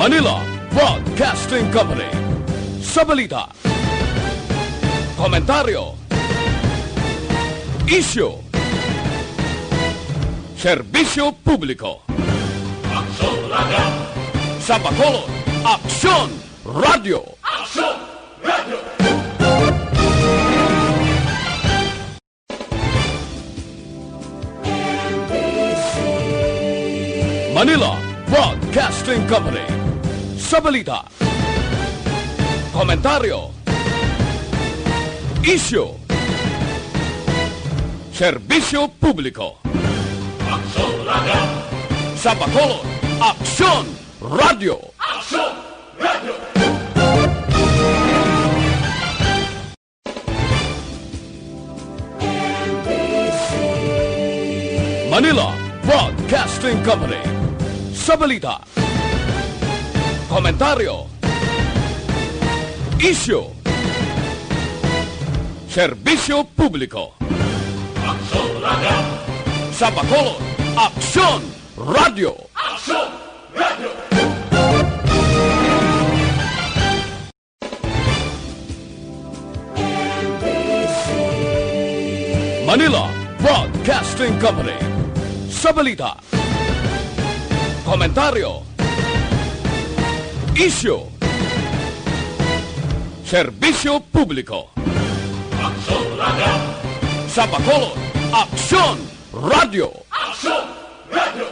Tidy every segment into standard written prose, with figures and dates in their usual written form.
Manila Broadcasting Company. Sa balita, komentaryo, isyu, serbisyo publiko. Aksyon Radio! Sa Bacolod, Aksyon Radio! Aksyon Radio! Manila Broadcasting Company. Sa balita, komentaryo, isyu, serbisyo publiko. Aksyon Radio! Sa Bacolod, Aksyon Radio! Aksyon Radio! Manila Broadcasting Company. Sa balita, komentaryo, isyu, serbisyo publiko. Aksyon Radio! Sa Bacolod, Aksyon Radio! Aksyon Radio! Manila Broadcasting Company. Sa balita, komentaryo, isyu, serbisyo publiko. Aksyon Radio! Sa Bacolod, Aksyon Radio! Aksyon Radio!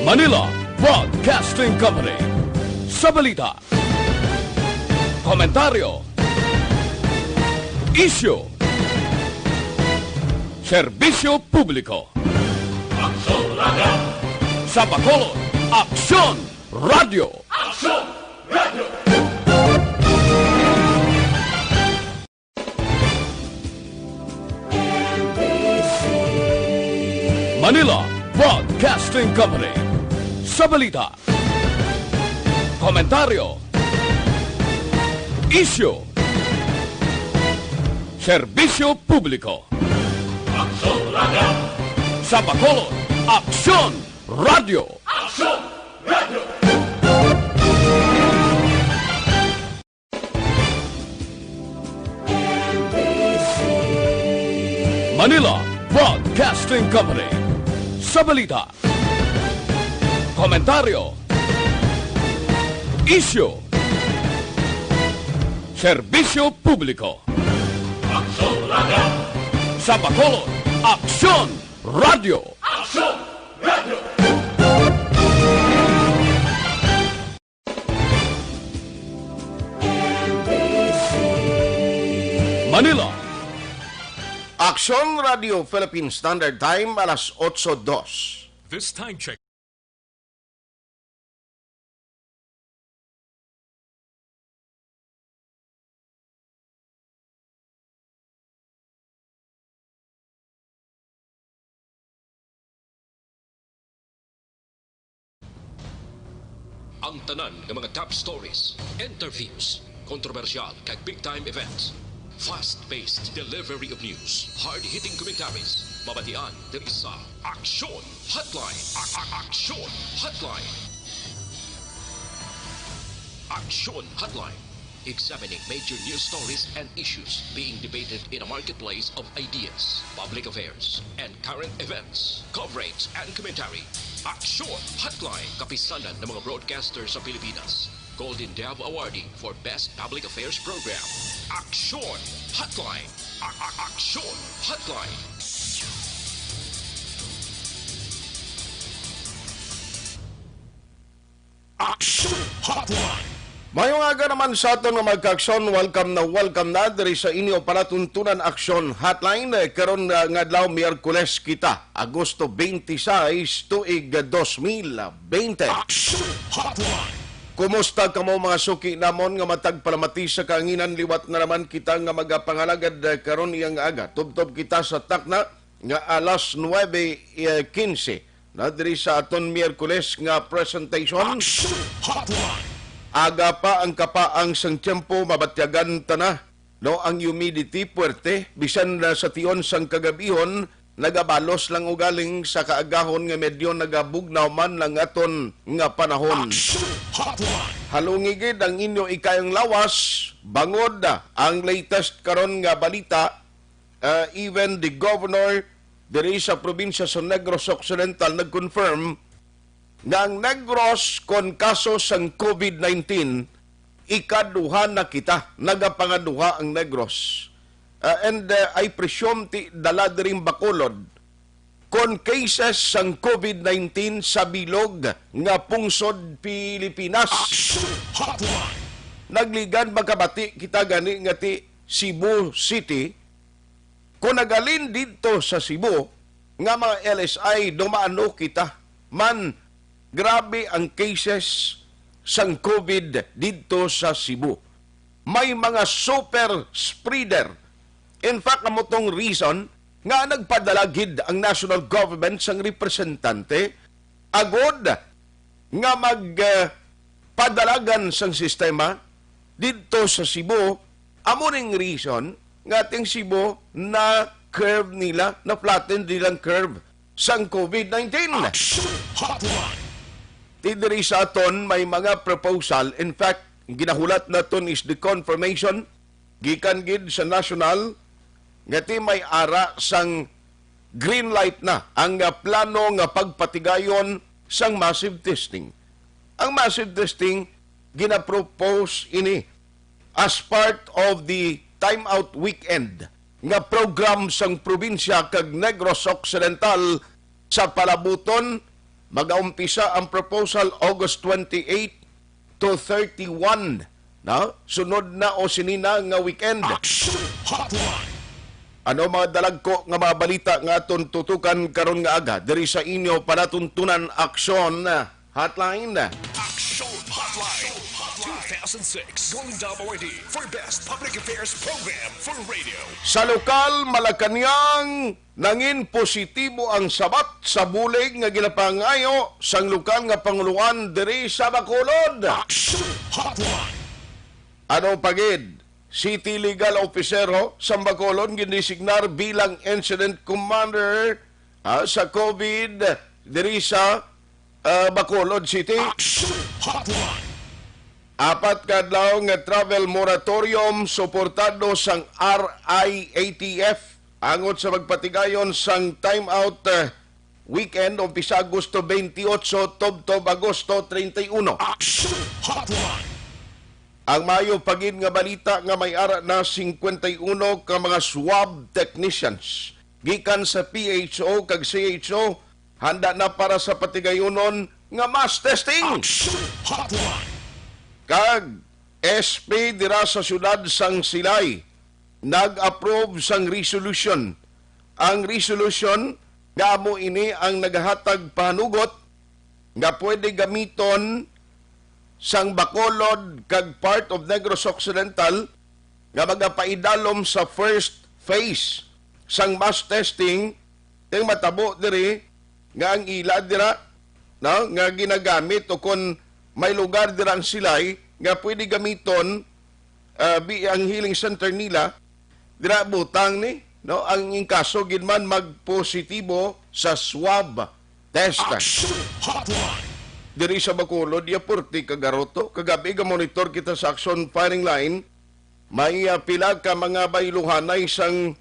Manila Broadcasting Company. Sa balita, komentaryo, isyu, serbisyo publiko. Aksyon Radio! Sa Bacolod, Aksyon Radio! Aksyon Radio! Manila Broadcasting Company. Sa balita, komentaryo, isyu, serbisyo publiko. Aksyon Radio! Sa Bacolod, Aksyon Radio! Aksyon Radio! Manila Broadcasting Company. Sa balita, komentaryo, isyu, serbisyo publiko. Aksyon Radio! Sa Bacolod, Aksyon Radio! Aksyon Radio! Manila, Aksyon Radio Philippine Standard Time, alas 8:02. This time check. Ang tanan ng mga top stories, interviews, kontrobersyal kag big-time events. Fast-paced delivery of news, hard-hitting commentaries, mabatian diri sa Aksyon Hotline. Aksyon Hotline. Aksyon Hotline. Examining major news stories and issues being debated in a marketplace of ideas, public affairs, and current events. Coverage and commentary. Aksyon Hotline. Kapisanan ng mga broadcasters sa Pilipinas. Golden Dove Awardee for Best Public Affairs Program. Aksyon Hotline. Aksyon Hotline. Aksyon Hotline. Mayong aga naman sa aton nga magka-aksyon, welcome na diri sa inyo palatuntunan Aksyon Hotline. Karon nga adlaw Miyerkules kita, Agosto 26, tuig 2020. Aksyon Hotline. Kumusta kamo mga suki namon nga matag palamati sa kaanginan, liwat na naman kita nga magapangalagad karon iyang aga. Tubtob kita sa takna nga alas 9:15 na diri sa aton Miyerkules nga presentation. Aksyon Hotline. Aga pa ang kapaang sang tiyempo, mabatyagan ta na. no, ang humidity puwerte, bisan na sa tion sang kagabihon, nagabalos lang ugaling sa kaagahon nga medyo nagabugnaw man lang aton nga panahon. Halungigid ang inyo ikayong lawas, bangod ang latest karon nga balita, even the governor diri sa probinsya sa Negros Occidental nag-confirm nga ang Negros kon kaso sang COVID-19 ikaduha na kita, nagapangaduha ang Negros. And I presume ti dala diring Bacolod kon cases sang COVID-19 sa bilog nga pungsod Pilipinas. Nagligan magkabati kita gani nga ti Cebu City. Kung nagalin dito sa Cebu nga mga LSI dumaano kita man grabe ang cases sang COVID dito sa Cebu. May mga super spreader. In fact, amotong reason nga nagpadalagid ang national government sang representante agod nga magpadalagan sang sistema dito sa Cebu. Amuning reason nga ating Cebu na curve nila, na flatten nilang curve sang COVID-19. Tidiri sa aton may mga proposal. In fact, ginahulat naton is the confirmation gikan gid sa national ngati may ara sang green light na ang plano nga pagpatigayon sang massive testing. Ang massive testing ginapropose ini as part of the timeout weekend nga program sang probinsya kag Negros Occidental sa palabuton. Mag-aumpisa ang proposal August 28 to 31. No? Sunod na o sinina nga weekend. Ano mga dalag ko nga mga balita nga aton tutukan karon nga aga diri sa inyo para tuntunan aksyon hotline. Action Hotline 2006 Golden Dome Awardee for Best Public Affairs Program for Radio. Sa lokal Malacañang nangin positibo ang sabat sa bulig nga ginapangayo sang lokal nga panguluan diri sa Bacolod. Action Hotline. Ano pagid? City Legal Officer sa Bacolod ginisignar bilang Incident Commander sa COVID diri sa Bacolod City. Action Hotline. 4 kadlaw nga travel moratorium suportado sang RIATF angot sa magpatigayon sang timeout weekend umpisa Agosto 28 tubtob Agosto 31. Action Hotline. Ang mayo pagid nga balita nga may ara na 51 ka mga swab technicians gikan sa PHO kag CHO handa na para sa patigayonon nga mass testing. Action Hotline. Kag SP dira sa syudad sang Silay nag-approve sang resolution. Ang resolution nga amo ini ang nagahatag panugot nga pwede gamiton sang Bacolod kag part of Negros Occidental nga magapaidalom sa first phase sang mass testing ting matabo diri nga ang ila dira no nga ginagamit o kon may lugar dira ang Silay nga pwede gamiton ang healing center nila dira butang ni no ang kaso gid man magpositibo sa swab test. Action Hotline. Diri sa Bacolod ya purti kagaroto kagabi ga monitor kita sa action firing line may pila ka mga bayluhanay sang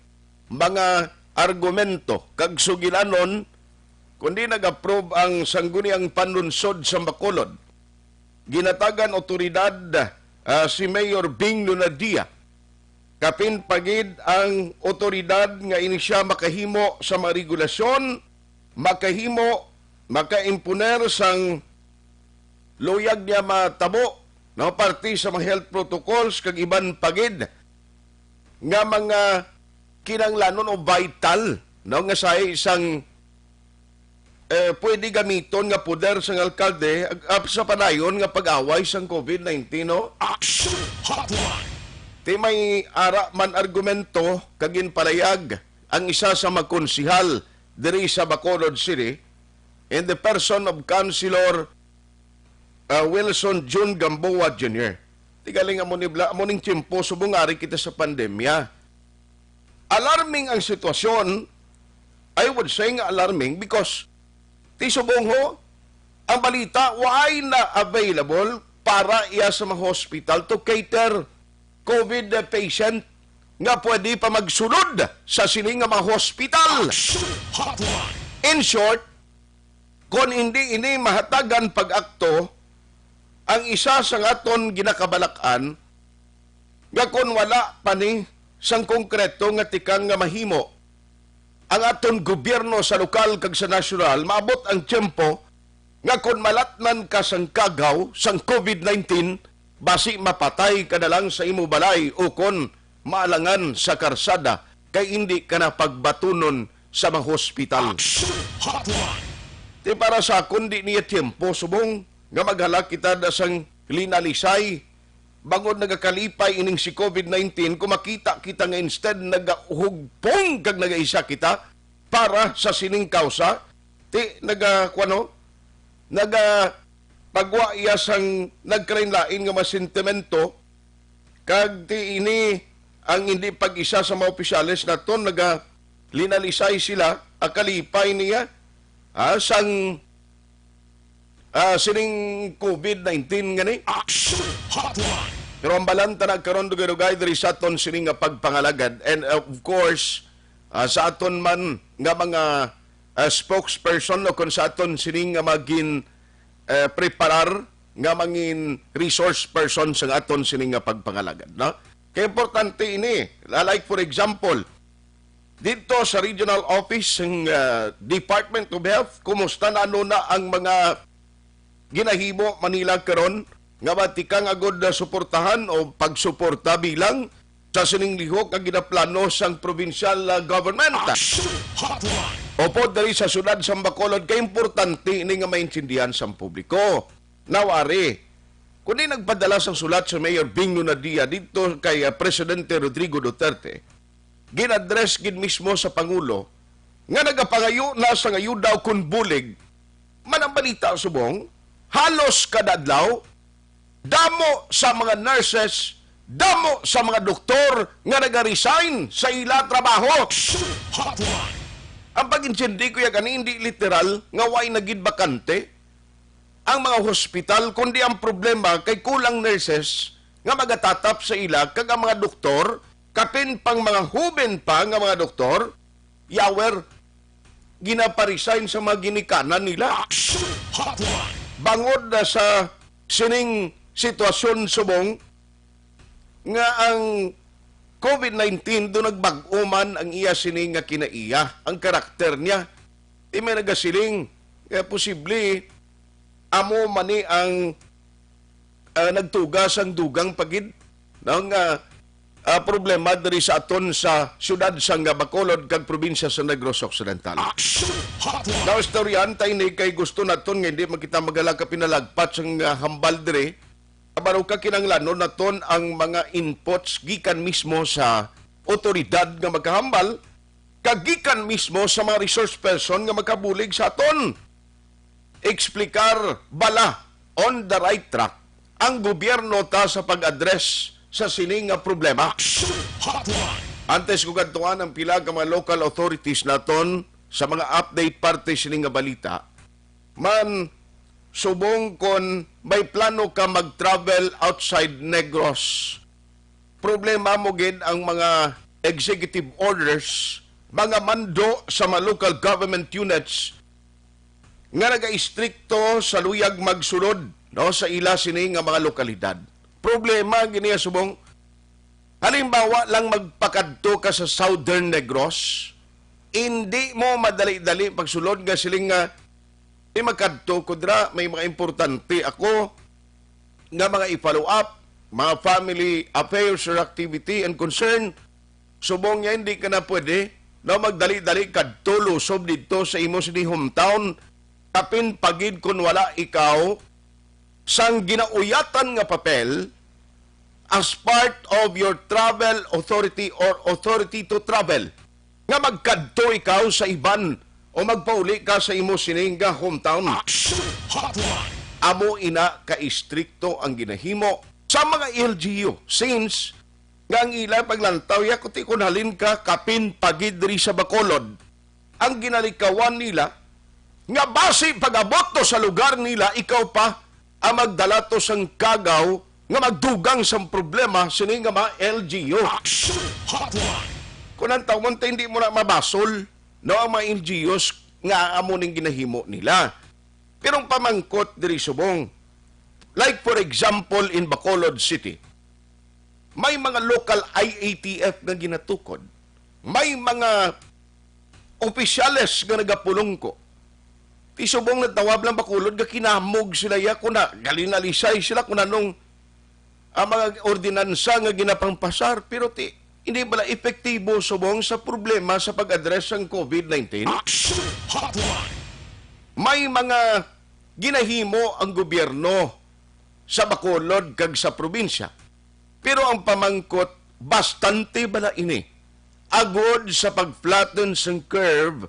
mga argumento kag sugilanon kundi nag-approve ang sangguniang panlunsod sa Bacolod. Ginatagan otoridad si Mayor Bing Lunadia. Kapin pagid ang otoridad nga ini siya makahimo sa mga regulasyon, makaimponer sang luyag niya matabo no parte sa mga health protocols kag iban pagid nga mga kinanglanon o vital no nga sa isang pwede gamiton nga poder sang alkalde sa panayon nga pag-away sang COVID-19 no. Action Hotline. Ti may ara man argumento kagin palayag ang isa sa magkonsihal diri sa Bacolod City in the person of Councilor Wilson June Gamboa Jr. Tigaling amuning tiyempo, subungari kita sa pandemya. Alarming ang sitwasyon. I would say nga alarming because ti subong ho, ang balita, why na available para iya sa mga hospital to cater COVID patient nga pwede pa magsulod sa sining nga mga hospital. In short, kung hindi ini mahatagan pag-akto, ang isa sa aton ginakabalakan nga kung wala pa ni sang konkreto nga tikang nga mahimo ang aton gobyerno sa lokal kag sa nasyonal, maabot ang tiyempo nga kung malatnan ka sang kagaw sang COVID-19, basi mapatay ka na lang sa imo balay o kung maalangan sa karsada kay hindi ka na pagbatunon sa mga hospital. Di para sa kundi niya tiyempo, subong nga maghala kita na sang linalisay bangod nagakalipay ining si COVID-19, kumakita kita nga instead nagahugpong kag nagaisa kita para sa sining kausa, ti pagwa iya sang nagkarinlain nga masentimento kag ti ini ang hindi pag-isa sa mga opisyalis naton linalisay sila akalipay niya sang sining COVID-19 gani. Pero ang balanta nagkaroon dugay-dugay diri sa aton sining nga pagpangalagad, and of course sa aton man nga mga spokesperson o kung sa aton sining nga maging preparar nga mangin resource person sa aton sining nga pagpangalagad, no? Kaya importante ini, like for example, dito sa regional office ng Department of Health, kumusta na ang mga ginahimo Manila karon nga batikang agod na suportahan o pagsuporta bilang sa sining lihok nga ginaplano sang provincial government. Opo, dali sa syudad sa Bacolod, kay importante ini nga maintindihan sa publiko. Nawari, kundi nagpadala sang sulat sa Mayor Bing Nunadia dito kay Presidente Rodrigo Duterte, ginadress gid mismo sa Pangulo nga nagapangayo na sa ngayudaw kun bulig man ang balita subong halos kada adlaw damo sa mga nurses, damo sa mga doktor nga nag-resign sa ila trabaho. Ang pag-intindi ko yan, hindi literal nga way nagid bakante ang mga hospital, kundi ang problema kay kulang nurses nga magatatap sa ila kag ang mga doktor, kapin pang mga huben pa nga mga doktor, yawer, ginaparesign sa mga ginikanan nila. Bangod na sa sining sitwasyon subong nga ang COVID-19 doon nagbag-o man ang iya sining nga kinaiya, ang karakter niya. Di may nagasiling, posible amo mani ang nagtugas ang dugang pagid ng problema diri sa aton sa syudad sa Bacolod kag probinsya sa Negros Occidental. Now, istoryan tayo ni kay gusto naton nga hindi makita magala ka pinalagpat sang hambal diri. Kabaro ka kinanglanon naton ang mga inputs gikan mismo sa otoridad nga magkahambal kag gikan mismo sa mga resource person nga magkabulig sa aton. Eksplikar bala on the right track ang gobyerno ta sa pag-address sa sining nga problema. Antes ko gantuan ang pila ka mga local authorities naton sa mga update parte sining nga balita, man subong kon may plano ka mag-travel outside Negros. Problema mo gid ang mga executive orders, mga mando sa mga local government units nga naga-istrikto sa luyag magsulod sa ila sini nga mga lokalidad. Problema giniya subong, halimbawa lang magpakadto ka sa Southern Negros, hindi mo madali-dali pagsulod nga siling nga di magkadto kudra, may mga importante ako nga mga i-follow up, mga family affairs or activity and concern. Subong niya hindi ka na pwede na magdali-dali kadto lusob dito sa imo sini hometown, kapin pagid kun wala ikaw sang ginauyatan nga papel as part of your travel authority or authority to travel nga magkadto ikaw sa iban o magpauli ka sa imo sining nga hometown. Amo ina ka istrikto ang ginahimo sa mga LGU since nga ang ilang paglantaw ya kuti kun halin ka kapin pagid diri sa Bacolod ang ginalikawan nila nga base pag-abot to sa lugar nila ikaw pa ang magdala to sang kagaw nga magdugang sang problema sini nga mga LGU. Action Hotline. Kung ang tawon hindi mo na mabasol no ang mga LGUs nga amo ning ginahimo nila. Pero ang pamangkot diri subong, like for example in Bacolod City, may mga local IATF nga ginatukod. May mga opisyales nga nagapulong ko. Ti subong nagtawab lang Bacolod nga kinamog sila ya kuna galinalisay sila kung anong ang mga ordinansa nga ginapampasar pero hindi bala epektibo subong sa problema sa pag-address ng COVID-19. Action Hotline. May mga ginahimo ang gobyerno sa Bacolod kag sa probinsya. Pero ang pamangkot, bastante bala ini. Agod sa pag-flatten sang curve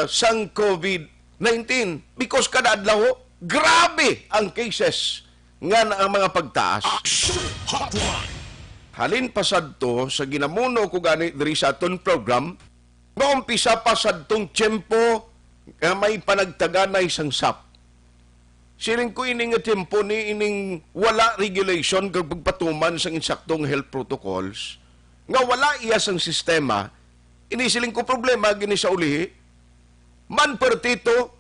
sang COVID-19. Because kada adlaw, grabe ang cases nga na ang mga pagtaas. Action Hotline. Halin pasad to sa ginamuno ko gani diri sa aton program, maumpisa pasad tong tiyempo nga may panagtaganay sang SAP. Siling ko ining nga tiyempo ni ining wala regulation kag pagpatuman sang insaktong health protocols, nga wala iya sang sistema, ini siling ko problema gini sa ulihi. Man pertito,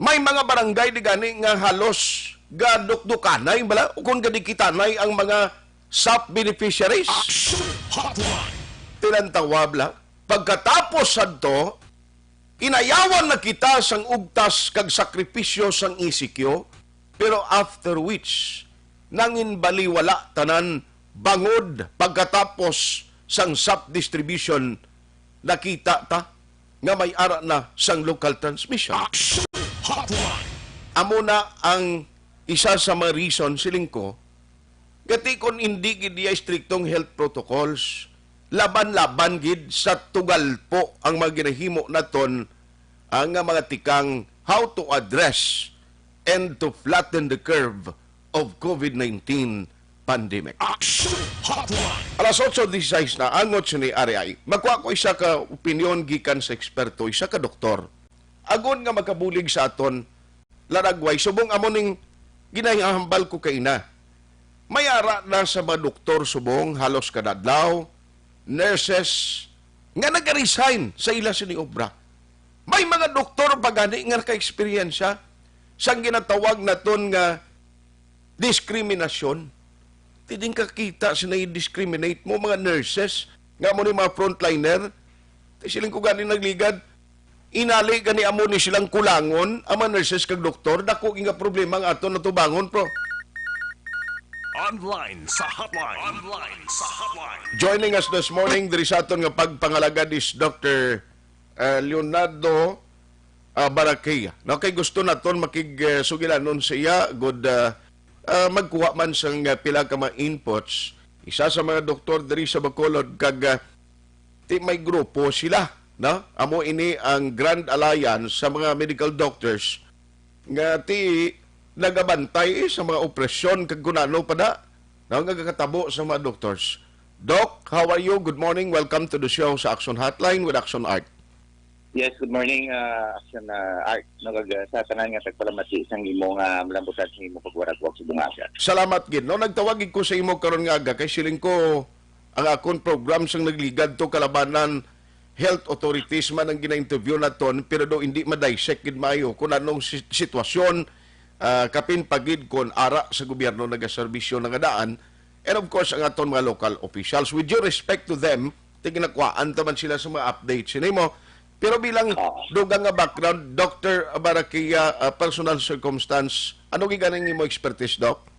may mga barangay di gani nga halos gaduk-dukanay bala o kung gadikitanay ang mga SAP beneficiaries. Action Hotline. Tinantawab lang. Pagkatapos sadto, inayawan na kita sang ugtas kag sakripisyo sang isikyo, pero after which, nangin baliwala tanan bangod pagkatapos sang SAP distribution, nakita ta nga may ara na sang local transmission. Action Hotline. Amo na ang isa sa mga reason siling ko, gati kon hindi gid diya striktong health protocols, laban-laban gid sa tugal po ang mga ginahimo naton ang mga tikang how to address and to flatten the curve of COVID-19 pandemic. Action Hotline. Alas 8:16 na angot ni RI. Magkuha ko isa ka opinion gikan sa eksperto, isa ka doktor. Agon nga makabulig sa aton laragway subong amo ning ginahambal ko kay ina. May ara na sa mga doktor subong halos kadadlaw, nurses nga nag-resign sa ila sini obra. May mga doktor pagani nga ka-eksperyensya sang ginatawag naton nga diskriminasyon. Tiding kakita sila i-discriminate mo mga nurses nga mo ni mga frontliner. Siling ko gani nagligad, inali gani amo ni silang kulangon ang mga nurses kag doktor, dako nga problema nga aton natubangon pro. Online sa hotline. Online sa hotline. Joining us this morning diri sa aton nga pagpangalagad is Dr. Leonardo Baraquea. No, kay gusto naton makigsugilanon sa iya good magkuha man sang pila ka mga inputs. Isa sa mga doktor diri sa Bacolod kag ti may grupo sila, no? Amo ini ang Grand Alliance sa mga medical doctors nga ti nagabantay sa mga operasyon kag kunano pada no nga kakatabo sa mga doctors. Doc, how are you? Good morning. Welcome to the show sa Action Hotline with Action Art. Yes, good morning, Action Art. Sa tanan nga tagpalamati isang imo nga malambutan sa imo pagwaragwag sa bungaga. Salamat gid. No, nagtawag ko sa imo karon nga aga kay siling ko ang akon program sang nagligad to kalabanan health authorities man ang gina-interview naton pero do hindi ma-dissect gid maayo kung anong sitwasyon kapin pagid kon ara sa gobyerno nagaserbisyo nga daan and of course ang aton mga local officials with due respect to them tiginakuan taman sila sa mga updates nimo. Pero bilang dugang nga background, Dr. Baraquea, personal circumstance, ano giganing imo expertise, Doc?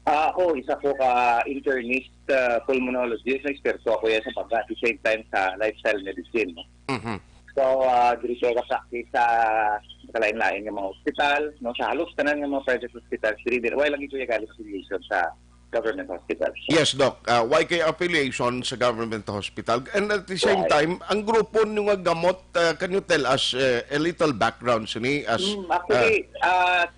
Ako, isa ko ka internist, pulmonologist, eksperto ako yan sa pagka at the same time sa lifestyle medicine. No? Mm-hmm. So, dito ka practice sa kalain-lain ng mga hospital, no? Sa halos tanan ng mga private hospitals, wala lang ito yung affiliation sa government hospitals. Yes, Doc. YK affiliation sa government hospital. And at the same Right. time, ang grupo nyo nga gamot, can you tell us a little background sini as... Actually,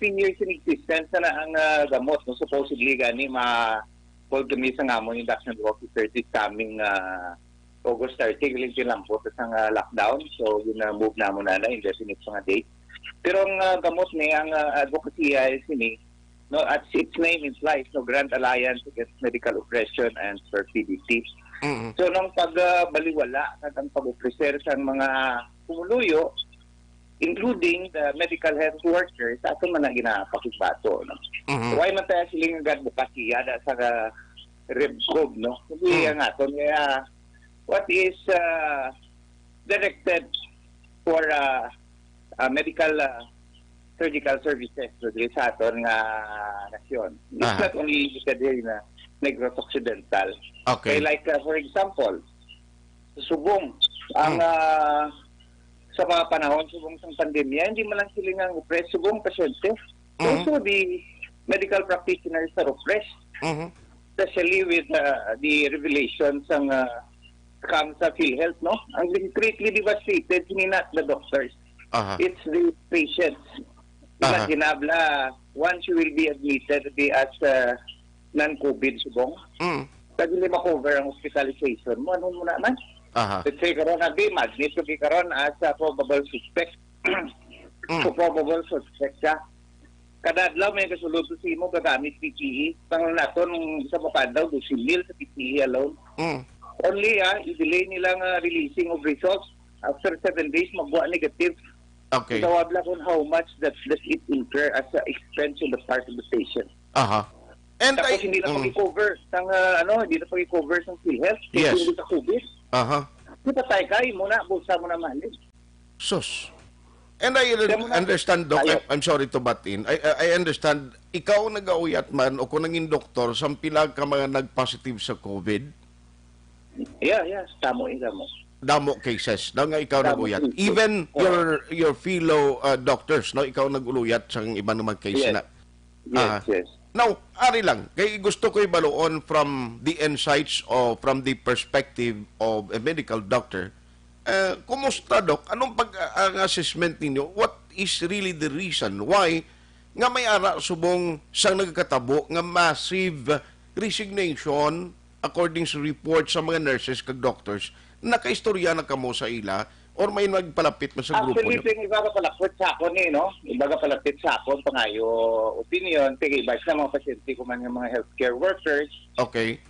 3 years in existence na ang gamot. No? Supposedly, gani, ma-hold kami sa nga mo yung National Officer this coming August 30, galing lang po sa lockdown. So, yun na-move na mo na indefinite sa nga date. Pero ang gamot ni, ang advocacy ay sini, no, at its name implies, no, Grand Alliance Against Medical Oppression and for PDT. So, nung pagbaliwala at ang pag-oppressor sa mga pumuluyo, including the medical health workers, ato man na ginapakigbato. No? So, why man tayo siling agad bukasiya sa REBCOG, no? Hindi nga ito, what is directed for medical surgical services sa aton nga nasyon. It's not only limited here na Negros Occidental. Okay. Like, for example, subong, ang sa mga panahon, subong sa pandemya, hindi man lang sila nga oppressed, subong pasyente. Also, the medical practitioners are oppressed. Especially with the revelations ng scam sa PhilHealth, no? Ang greatly devastated, hindi not the doctors. It's the patients. Ginabla, once you will be admitted as non-COVID subong, pag hindi ma-cover ang hospitalization mo, ano muna man? Let's say karon abi, mag-admit ko karon as a probable suspect. So probable suspect ka. Kada adlaw may kasulod sa imo gagamit PPE. Pang naton sa papadaw 2,000 sa PPE alone. Only i-delay nilang releasing of results. After 7 days, magbuha negative. Okay. So, wabla kung how much that it incur as an expense on the part of the patient. And tapos hindi na pag-cover sang hindi na pag-cover sang PhilHealth. Yes. Hindi sa COVID. Di pa tayo kayo muna, bulsa mo na mahalin. Sus. And I understand, Doc, I'm sorry to butt in. I understand, ikaw nag-auyat man o kung naging doktor, sampilag ka mga nag-positive sa COVID? Yeah. Tamo. Damo cases daw nga ikaw nag-uyat. Even your fellow doctors, no, ikaw nag-uluyat sa iba namang case na. Yes. Now, ari lang, kay gusto ko ibaluon from the insights or from the perspective of a medical doctor. Kumusta, Doc? Anong pag-assessment ninyo? What is really the reason why nga may ara subong sang nagkatabo nga massive resignation according sa report sa mga nurses kag doctors? Nakaistorya na kamo sa ila or may nagpalapit mo sa grupo nyo? nyo? Actually, iba ka palapit sa akon no? Iba ka palapit sa akon, pangayo opinion, iba sa mga pasyente ko man yung mga healthcare workers. Okay.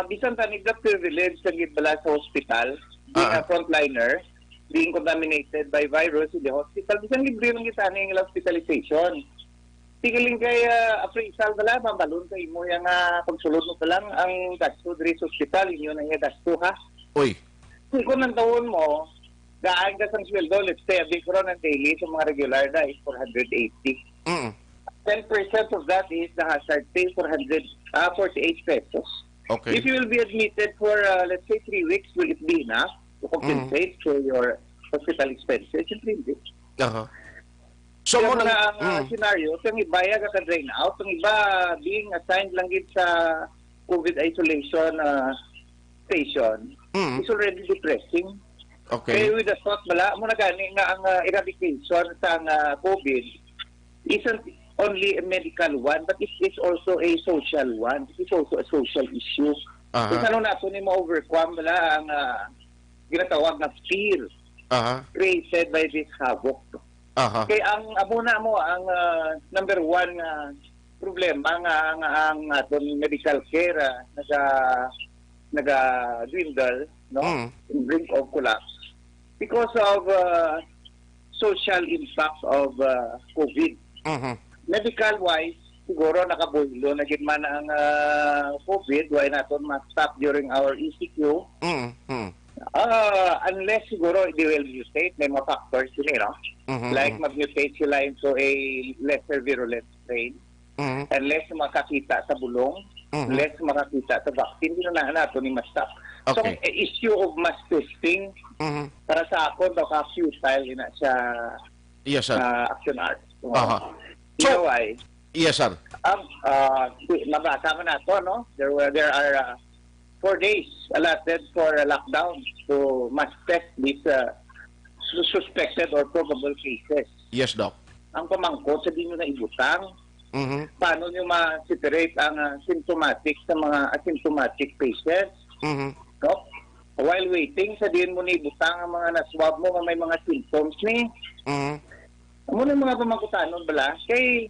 Bisan tanig na privilege sa gibala sa hospital, being a frontliner, being contaminated by virus in the hospital, bisan libre lang kita ng hospitalization. Tigiling kay appraisal bala, mabalon kay mo yung pagsulod mo pa lang ang gasto diri sa hospital, inyo na yung gasto ha. Uy. Kung ng taon mo, gaan ka sang sweldo, let's say, abig ko ng daily sa mga regular na is 480. 10% of that is the hazard pay, 48 pesos. Okay. If you will be admitted for, let's say, 3 weeks, will it be enough to compensate for your hospital expenses in 3 weeks? So, mo na ang scenario, itong iba ka drain out, itong iba being assigned lang sa COVID isolation station, is already depressing. Okay. Kaya with the thought, bala mo na gani nga ang eradication sa COVID isn't only a medical one, but it is also a social one. It is also a social issue. Kung ano nato ni ma-overcome bala ang ginatawag na fear created by this havoc. Kaya ang abuna mo, ang number one problema ang aton medical care naga-dwindle, no? In brink of collapse because of social impact of COVID. Medical-wise, siguro nakabuhilo na man ang COVID, why naton ma-stop during our ECQ. Unless siguro they will mutate, may mga factors yun, no? Like mag-mutate sila into a lesser virulent strain. Unless makakita sa bulong, less makakita sa vaccine, hindi na nato ni ma-stop. Okay. So, issue of mass testing, para sa ako, baka futile na siya Yes, sir. action art. So, Why? yes, sir. nabasa man nato, no? There are 4 days allotted for a lockdown to mass test these suspected or probable cases. Yes, Doc. Ang pamangkot, sabihin nyo na ibutang, Mhm. paano nyo ma-separate ang symptomatic sa mga asymptomatic patients? Mhm. No? While waiting, sabihin mo na ibutang ang mga naswab mo na may mga symptoms ni. Mhm. Ano na mga pamangkutanon bala? Kay,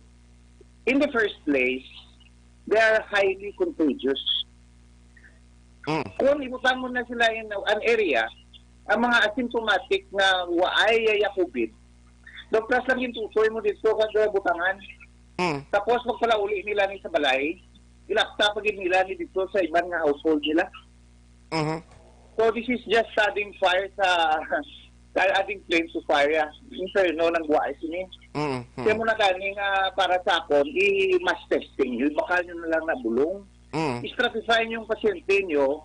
in the first place, they are highly contagious. Kung ibutang mo na sila in an area, ang mga asymptomatic na waay COVID, doktas lang yung tutoy mo dito kada butangan. Tapos magpala uli nila ni sa balay, ilapta pagin nila ni dito sa ibang nga household nila. So this is just adding fire adding flame to fire. Inferno ng waay sini. Kaya mo na kaning para sa akon, i-mass testing yun. Baka nyo na lang nabulong. I-stratify yung pasyente nyo,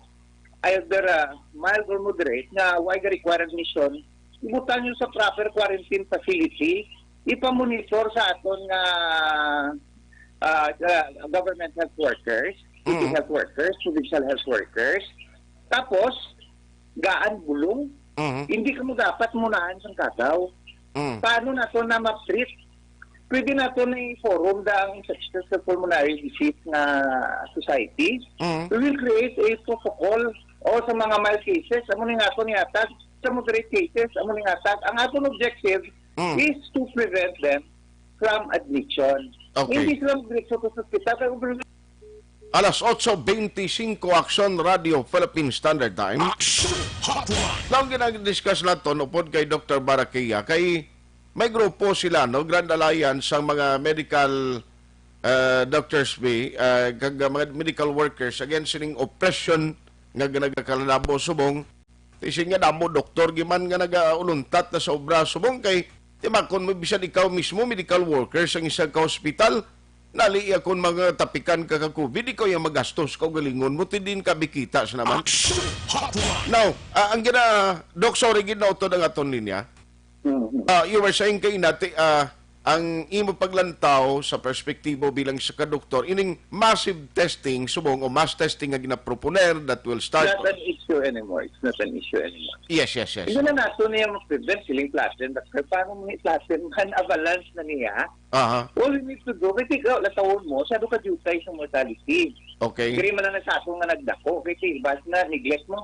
either mild or moderate, na why require admission, ibutan nyo sa proper quarantine facility, ipamonitor sa aton nga government health workers, city health workers, provincial health workers, tapos, gaan bulong, hindi ka mo dapat munahan sa kagaw. Paano na to na ma-treat? Pwede na ito na i-forum ang Infectious Pulmonary Disease na society. We will create a protocol o sa mga mild cases, amo nga ito nihatag. Sa moderate cases, amo nga hatag. Ang atong objective is to prevent them from admission. Okay. Hindi sila mag-direkso sa hospital. Alas 8:25 Action Radio Philippine Standard Time. Action Hotline. Lang ginag-discuss nato upod kay Dr. Barakia kay may grupo sila, no, Grand Alliance ang mga medical doctors kag mga medical workers against sining oppression nga nagakalalabo subong. Ising nga damo doktor giman nga nagauluntat na sa obra subong kay timakon mo bisan ikaw mismo medical workers ang isang ka-hospital nali akon mga tapikan ka COVID ikaw yung magastos ka galingon mo tidin ka bikita sa naman. Action Hotline. Now, ang Doc, sorry, ginauto ng aton niya. You were saying kay nati, ang imo paglantaw sa perspektibo bilang sa kadoktor, ining massive testing, subong o mass testing nga ginaproponer that will start... It's not an issue anymore. It's not an issue anymore. Yes. Hindi na nato niya mag-prevent siling platin. Pero paano mo i-platin? Man avalanche na niya. All you need to do, kasi ikaw, latawon mo, sado ka jutay sa mortality. Okay. Kaya man na sa atong nga nagdako. Kasi ibas na, neglect mo.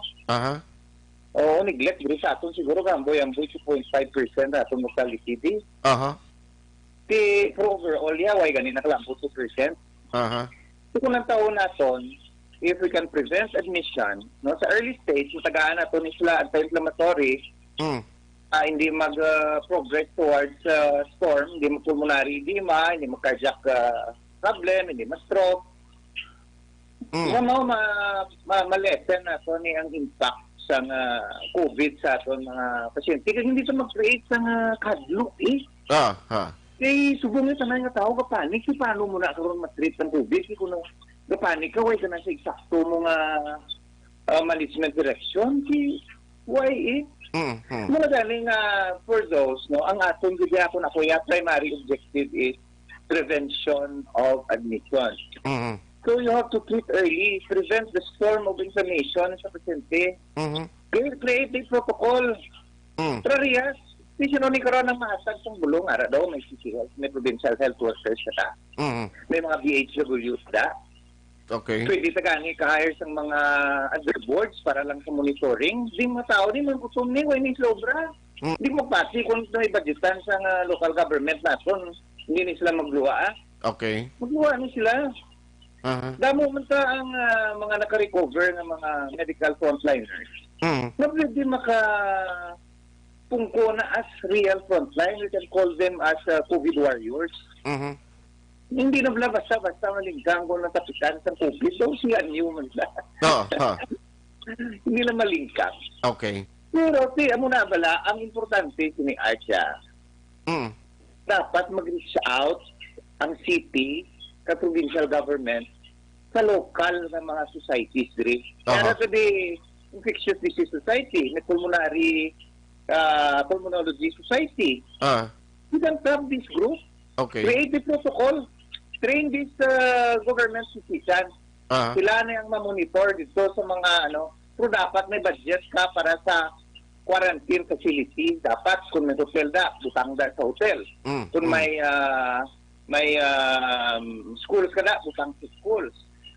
Oo, neglect. Pero sa atong siguro kamboy 2.5% na atong mortality. Pero overall, yaway ganina ka lang 2%. So kung lang taon naton, if we can prevent admission, no, sa early stage, matagaan naton sila anti-inflammatory, hindi mag-progress towards storm, hindi mag-pulmonary edema, hindi mag-cardiac problem, hindi ma-stroke. Ma-lessen naton ang impact sa COVID sa aton mga pasyente. Kasi hindi ito mag-create sa kadlok Kaya subong yung tanay nga tao, kapanik, si paano mo na karoon matreat ng COVID? Kasi kung kapanik ka, why ka na sa eksakto mong management direction? Why Mga galing for those, no, ang atong gudya ako na kuya, primary objective is prevention of admission. So you have to treat early, prevent the storm of inflammation sa pasyente. Create a protocol. Trarias, di sinuni karoon ng mahatag sa bulong, ara daw, may CCHealth, may provincial health workers na may mga BHWs da. Okay. Pwede tagani ka-hire sa mga underboards para lang sa monitoring. Di mga tao, di mga gutom ni, way ni sobra. Di mo pati kung may budgetan sa local government natin, hindi ni sila magluwa. Okay. Magluwa ni sila. Damo man ta ang mga naka-recover ng mga medical frontliners. Na pwede pungko na as real frontline. We can call them as COVID warriors. Hindi na basta malingkang kung natapitan sa COVID. So, siya new man na. Hindi na malingkang. Okay. Pero, amo na bala, ang importante ni Archa, dapat mag-reach out ang city, ka-provincial government, sa local na mga societies. Kaya sa Infectious Disease Society, may Pulmonology Society. You can have this group. Okay. Create the protocol. train this government citizen. Ah. Sila na yung mamonitor dito sa mga pero dapat may budget ka para sa quarantine facility. Dapat kung may hotel da, butang da sa hotel. Kung may schools ka da, butang sa schools.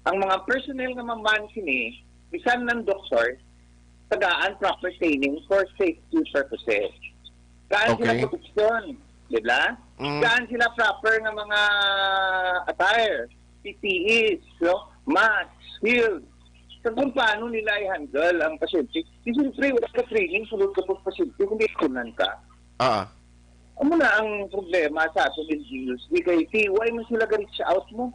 Ang mga personnel nga maman sini, bisan ng doktor, tagaan proper training for safety purposes. Kaan sila Okay. protection, di ba? Kaan sila proper nga mga attire, PPEs, mask, shield. Kung paano nila i-handle ang pasyente. Siyempre, wala ka training, sulod ka po pasyente, hindi kunan ka. Ah. Ano na ang problema sa atin LGUs? Di kay why mo sila reach out mo?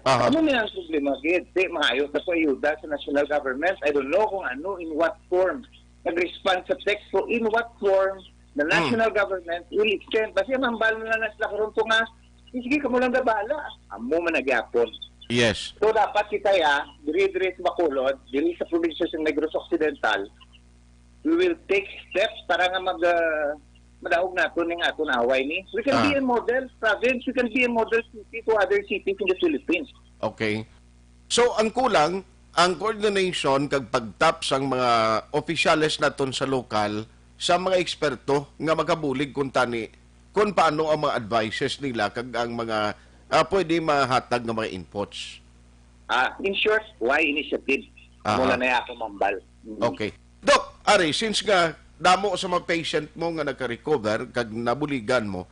Aha. Ano na ang problema, Gid? Maayos na po ayuda sa national government. I don't know kung ano, in what form. Nag-respond sa text ko, in what form the national government will extend. Kasi mambal na sila karon to nga, sige ka mo lang gabala. Amo man nagyapon. Yes. So dapat kita diri-diri sa Bacolod, diri sa probinsya sa Negros Occidental, we will take steps para nga madahog nato ning aton away ni. We can be a model province, we can be a model city to other cities in the Philippines. Okay. So, ang kulang, ang coordination kag pagtap sang mga opisyales naton sa lokal sa mga eksperto nga makabulig kung tani kung paano ang mga advices nila kag ang mga pwede mahatag ng mga inputs. In short, why initiative? Mula na ako mambal. Okay. Doc, Ari, since nga damo sa mga patient mo nga nagka-recover kag nabuligan mo,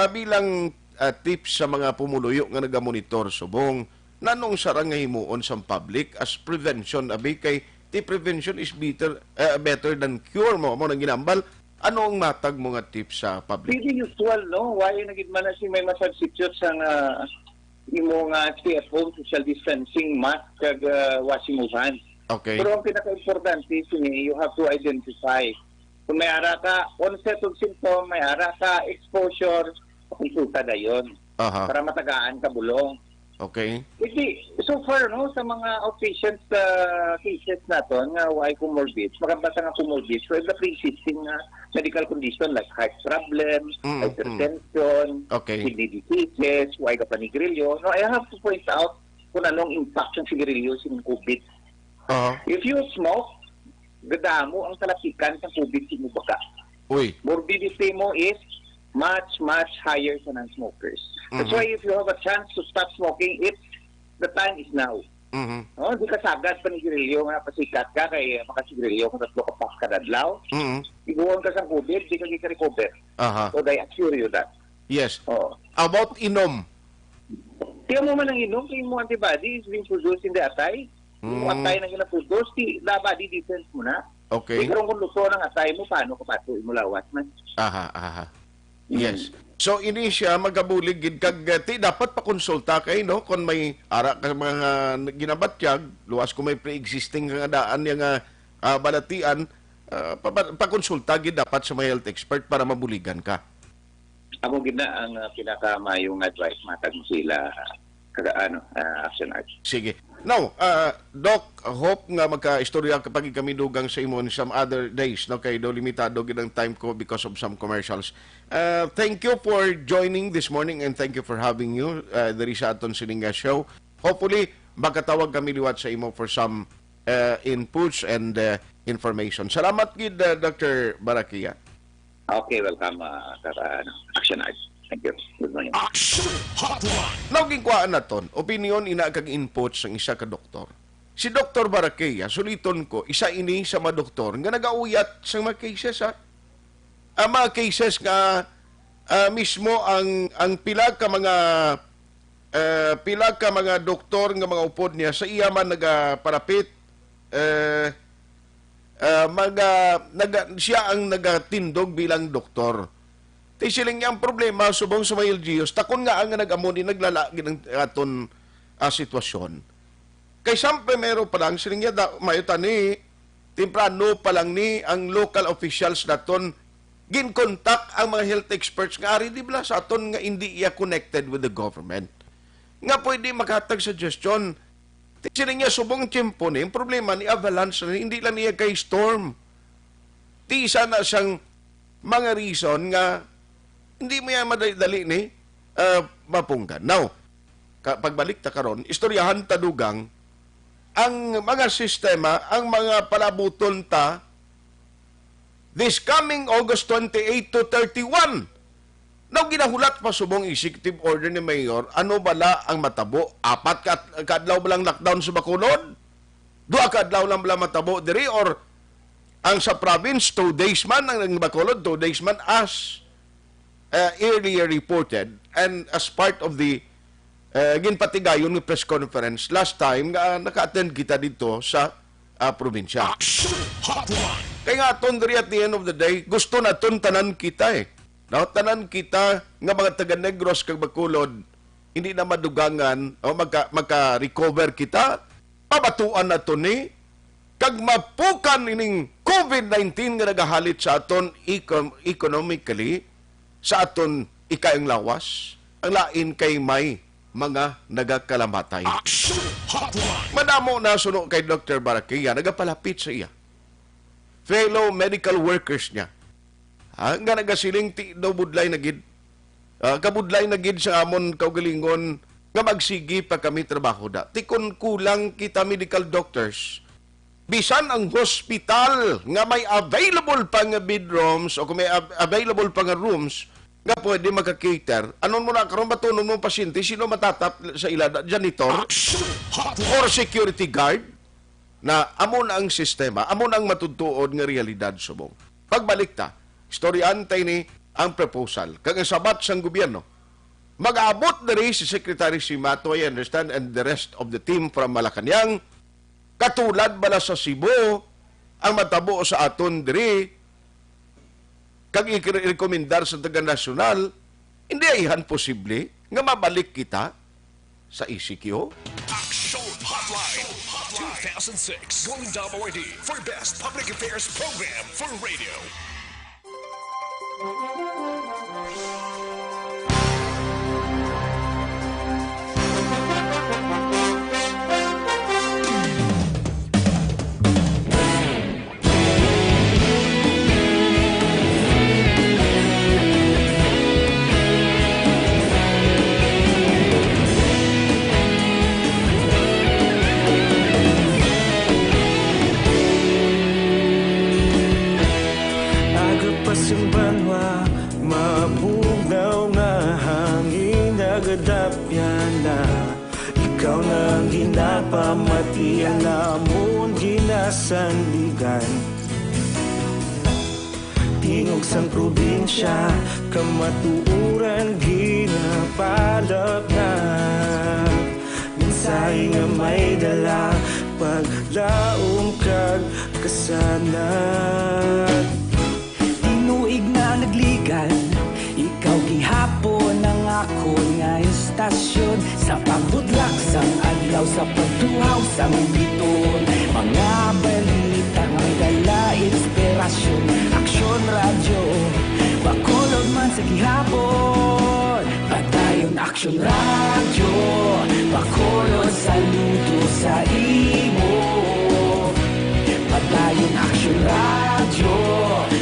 bilang tips sa mga pumuluyo nga nagamonitor subong, nanong sarang nga himuon sa public as prevention, abi kay the prevention is better than cure mo nang ginambal. Ano ang matag mo nga tips sa public? Pretty usual, no? Why nagid man na si may masubstitute sa imong stay at home, social distancing, mask, kag washing of hands. Okay. Pero ang pinaka-importante sini, you have to identify. Kung may ara ka, onset of symptom, may ara ka, exposure, konsulta na yun. Para matagaan ka bulong. Okay. So far, no, sa mga outpatient cases naton nga why comorbids, makabasa nga comorbids, so the pre-existing medical condition like heart problem, hypertension, kidney diseases, why ka panigrilyo. No, I have to point out kung anong impact ng sigarilyo sa COVID. If you smoke, gadamo ang talapikan sa COVID sa baka. Uy. Morbidity mo is much higher sa non-smokers. That's why if you have a chance to stop smoking, the time is now. Di ka sagad panigrilyo nga pasikat ka kay makasigarilyo ka tatlo ka pak kadadlaw. Iguon ka sa COVID, di ka recover. So I assure you that. Yes. About inom. Tiyan mo man ang inom, kaya mo antibody is being produced in the atay. Yung atay na gina-produce, the body defense mo na. Okay. Di karong kung luto ng atay mo, paano ka patuloy mo lawas man? Yes. So ini siya magabulig gid kag dapat pa konsulta kay no kung may ara ka mga ginabatyag luwas kung may pre-existing nga daan nga balatian pa-konsulta gid dapat sa mga health expert para mabuligan ka. Amo gid na ang pinakamayong advice matag mo sila action art. Sige. Now, Doc, hope nga magka-istorya kapag kami dugang sa imon some other days, no? Kay do limitado gid ang time ko because of some commercials. Thank you for joining this morning and thank you for having you diri sa aton sininga show. Hopefully, makatawag kami liwat sa imo for some inputs and information. Salamat gid, Dr. Barakia. Okay, welcome, Action Art. Thank you. Good morning. Action Hotline. Naging kuhaan naton, opinion ina kag input sa isa ka doktor. Si Dr. Barakia, suliton ko, isa ini sa mga doktor nga nagauyat sa mga cases ha. Ang mga cases nga mismo ang pila ka mga doktor nga mga upod niya sa iya man nagaparapit siya ang nagatindog bilang doktor. Tisiling niya ang problema subong sa mga LGUs, takon nga ang nag-amon naglalagi ng aton sitwasyon. Kay sampe meron pa lang, siling niya mayutan ni, temprano pa lang ni ang local officials naton ginkontak ang mga health experts nga ari di bala sa aton nga hindi iya connected with the government. Nga pwede makahatag suggestion. Tisiling niya subong tiyempo ni, ang problema ni avalanche na hindi lang niya kay storm. Di isa na siyang mga reason nga hindi mo yan madali ni mapunggan. Now, pagbalik ta karon, istoryahan ta dugang ang mga sistema, ang mga palabuton ta this coming August 28 to 31. Now, ginahulat pa subong executive order ni Mayor, ano bala ang matabo? 4 kadlaw ba lang lockdown sa Bacolod? 2 kadlaw lang bala matabo diri? Or ang sa province, 2 days man, ang Bacolod, 2 days man as earlier reported and as part of the ginpatigayon ng press conference last time nga naka-attend kita dito sa probinsya. Kaya nga aton diri at the end of the day, gusto na aton tanan kita No, tanan kita nga mga taga-Negros kag Bacolod hindi na madugangan o magka-recover kita, pabatuan na to ni kag mapukan ining COVID-19 nga nagahalit sa aton economically sa aton ikayong lawas, ang lain kay may mga nagakalamatay. Madamo na suno kay Dr. Barakia, nagapalapit sa iya. Fellow medical workers niya. Nga nagasiling ti daw budlay na gid. Kabudlay na gid sa amon kaugalingon nga magsigi pa kami trabaho da. Tikon kulang kita medical doctors. Bisan ang hospital nga may available pa nga bedrooms o kung may available pa nga rooms nga pwede maka-cater. Anon mo na karon batunon mo pasyente, sino matatap sa ila? Janitor or security guard? Na amon ang sistema, amon ang matutuod nga realidad subong. Pagbalik ta, istoryan tayo ni ang proposal. Kag sabat sang gobyerno, mag-aabot na rin si Secretary Simato, I understand, and the rest of the team from Malacanang, katulad bala sa Cebu, ang matabo sa aton diri, kag i-rekomendar sa taga nasyonal, hindi ayhan posible nga mabalik kita sa ECQ. Action Hotline 2006 Golden WID for Best Public Affairs Program for Radio. Ikaw nang ginapamati ang namon ginasandigan. Tingog sang probinsya, kamatuuran ginapalap na. Minsay nga may dala, paglaom kag kasanat. Tinuig na nagligan, ikaw gihapon ang ako nga istasyon. Sa pagbudlak sang adlaw, sa pagtuhaw sang biton. Mga balita nga may dala inspirasyon. Aksyon radyo, Bacolod man sa gihapon. Patayon Aksyon radyo, Bacolod saludo sa imo. Patayon Aksyon radyo,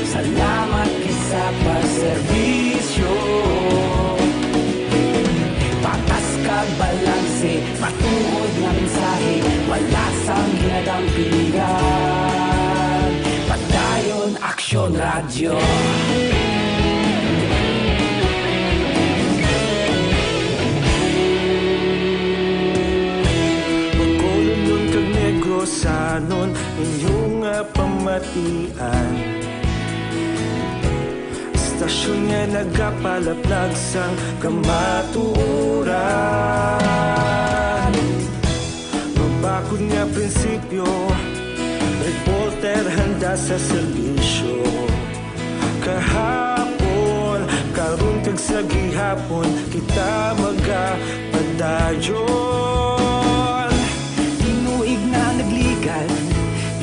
salamat kisa pagserbisyo. Patas kag balanse, matuod nga mensahe, wala sang ginadampingan. Patayon Aksyon radyo. Bacolod nun kag Negrosanon, inyong pamatian. Istasyon nga nagapalaplag sang kamatuoran. Mabakod nga prinsipyo, reporter handa sa serbisyo. Kahapon, karon kag sa gihapon, kita magapadayon. Tinuig na nagligan,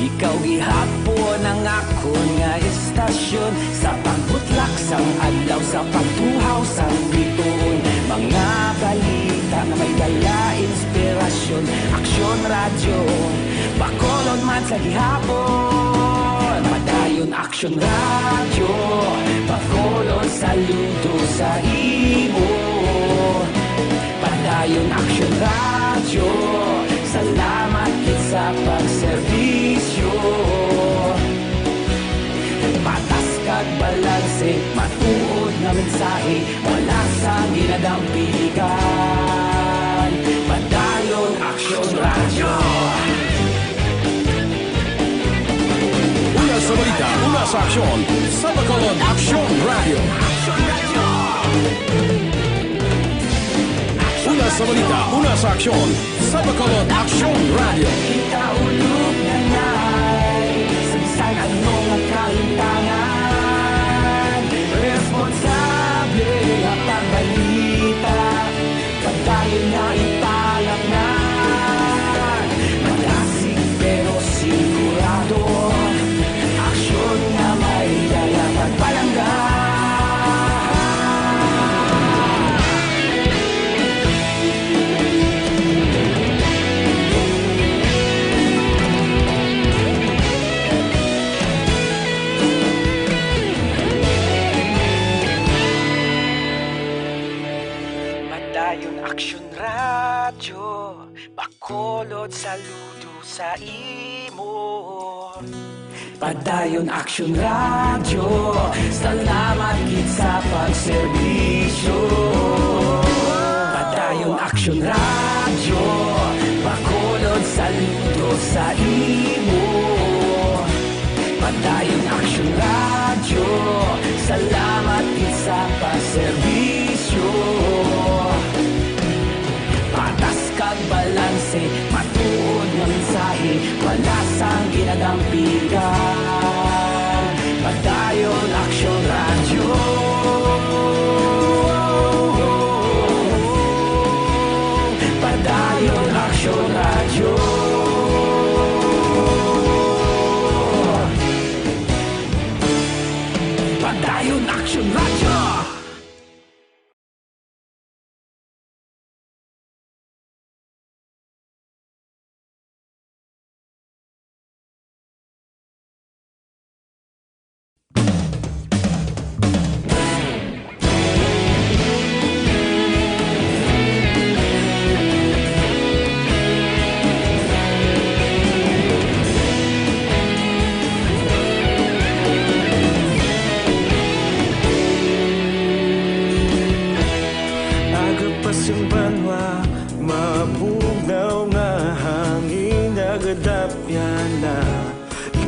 ikaw gihapon ang akon nga istasyon. Sa pagbutlak sang adlaw, sa pagtuhaw sang biton. Mga balita nga may dala inspirasyon. Aksyon radyo, Bacolod man sa gihapon. Padayon Aksyon radyo, Bacolod saludo sa imo. Padayon Padayon Action Radio, salamat kit sa pagserbisyo. Patas kag balanse, matuod nga mensahe, wala sa ginadampigan. Padayon Action Radio. Una sa balita, una sa aksyon, sa Bacolod Action Radio. Una sa balita, una sa aksyon, sa Bacolod Action Radio. Ikaulog na ngay, sabisan anong nakalintangan. Responsable nga pagbalita, padayon na italak na. Malasig pero sigurado, aksyon na may dala pagpalanggan. Padayon Action Radio, Bacolod saludo sa imo. Padayon Action Radio, salamat kit sa pagserbisyo. Padayon Action Radio, Bacolod saludo sa imo. Padayon Action Radio, salamat kit sa pagserbisyo. Patas kag balanse, matuod nga mensahe, wala sang ginadampigan. Padayon Action Radio. Padayon Action Radio. Padayon Action Radio.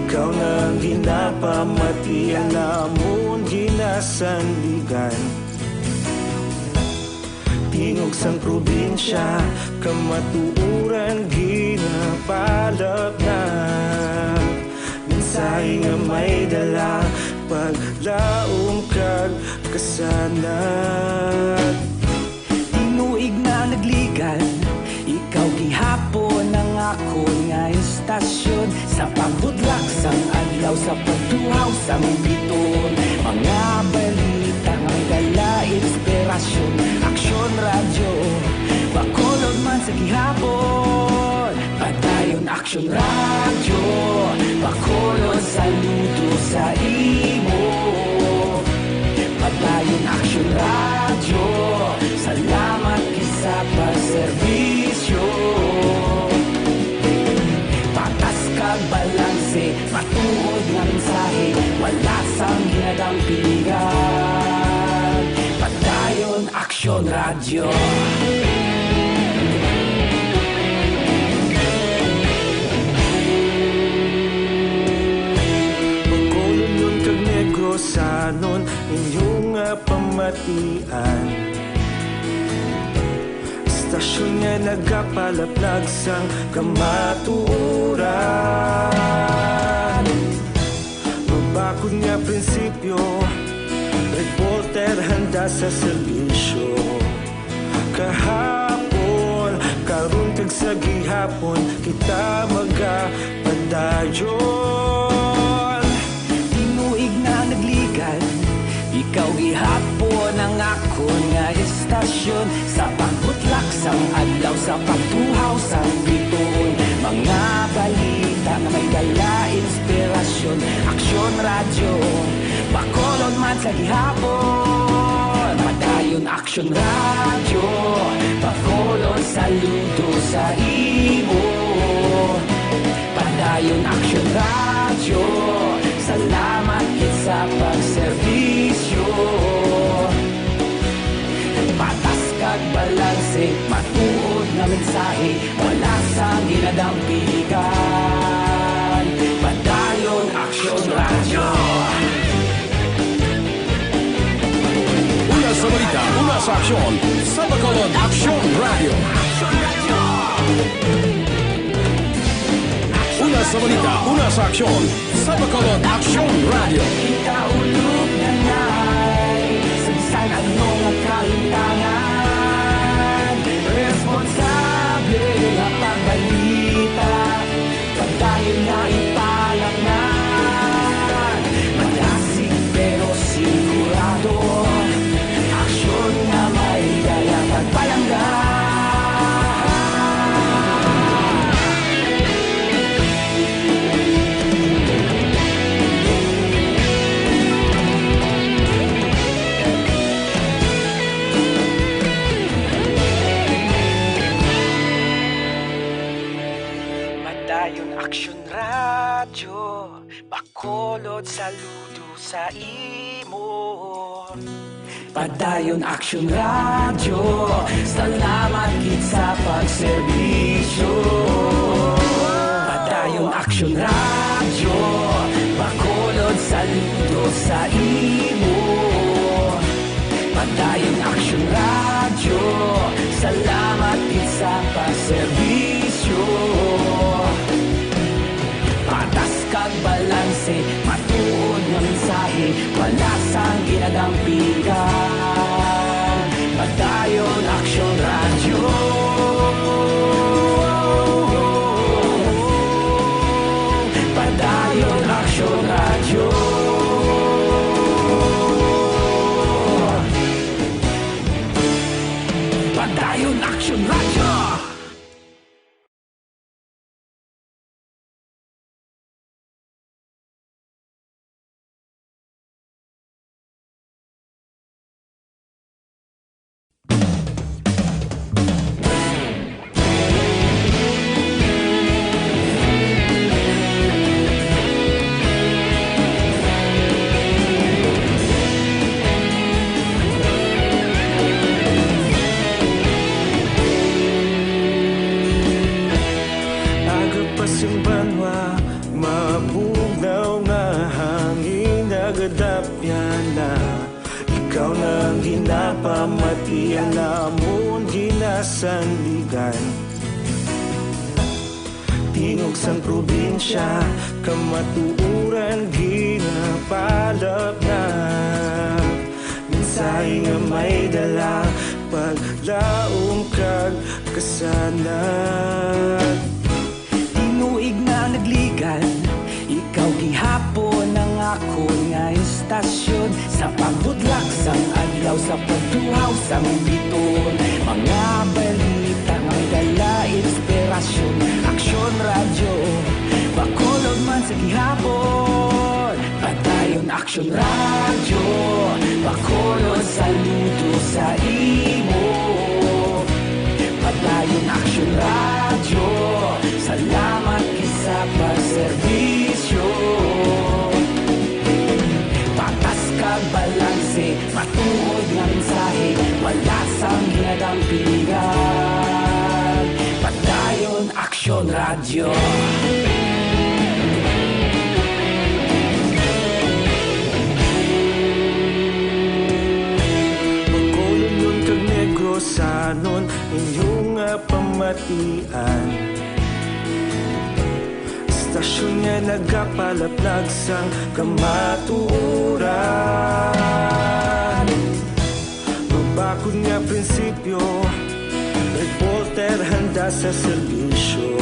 Ikaw nang ginapamatian namon ginasandigan. Tingog sang probinsya, kamatuuran ginapalap na. Mensahe nga may dala, paglaom kag kasanat. Tinuig na nagligan, ikaw gihapon ang ako nga istasyon. Sa pagbudlak sang adlaw, sa pagtuhaw sang biton. Mga balita nga dala inspirasyon. Action Radio, Bacolod man sa gihapon. Padayon Action Radio, Bacolod saludo sa imo. Padayon Action Radio, salamat kisa pagserbisyo. Patas kag balanse, matuod nga mensahe, wala sang ginadampigan. Padayon Action Radio. Bacolod nun kag Negrosanon, inyong nga pamatian. Istasyon nga nagapalaplag sang kamatuuran. Mabakod nga prinsipyo, reporter handa sa serbisyo. Kahapon, karon kag sa gihapon, kita magapadayon. Tinuig na nagligan, ikaw gihapon ang ako nga istasyon. Sa pagbutlak sang adlaw, sa pagtuhaw sang biton. Mga balita nga may dala inspirasyon. Action Radio, Bacolod man sa gihapon. Padayon Action Radio, Bacolod saludo sa imo. Padayon Action Radio, salamat kit sa pagserbisyo. Patas kag balanse, matuod na mensahe, wala sa ginadampigan. Padayon Action Radio. Una sa balita, una sa aksyon, sa Bacolod Action Radio. Una sa balita, una sa aksyon, sa Bacolod Action Radio. Ikaulog na ngay, sansan ang mga kalintangan. Responsable na pagbalita, pagdayon na ipalaknan. Malasig pero sigurado, aksyon na may daya pagpalanggan. Padayon Action Radio, Bacolod saludo sa imo. Padayon Action Radio, salamat kit sa pagserbisyo. Padayon Action Radio, Bacolod saludo sa imo. Padayon Action Radio, salamat kit sa pagserbisyo. Patas kag balanse, matuod na mensahe, wala sang ginadampigan. Padayon Action Radio. Padayon Action Radio. Padayon Action Radio. Agapasang banwa, mabugnaw nga hangin nagadapyan na. Ikaw nang ginapamatian namon ginasandigan. Tingog sang probinsya, kamatuuran ginapalap na. Minsay nga may dala, paglaom kag kasanag. Tinuig na nagligan, ikaw gihapon ang ako nga istasyon. Sa pagbudlak sang adlaw, sa pagtuhaw sang biton. Mga balita nga dala inspirasyon. Action Radio, Bacolod man sa gihapon. Padayon Action Radio, Bacolod saludo sa imo. Padayon Action Radio, salamat kisa pagserbisyo. Patas kag balanse, matuod nga mensahe, wala sang ginadampigan. Padayon Action Radio. Bacolod nun kag Negrosanon, inyong pamatian. Stasyon nga nagapalaplag sang kamatuuran. Babakod nga prinsipyo, reporter handa sa serbisyo.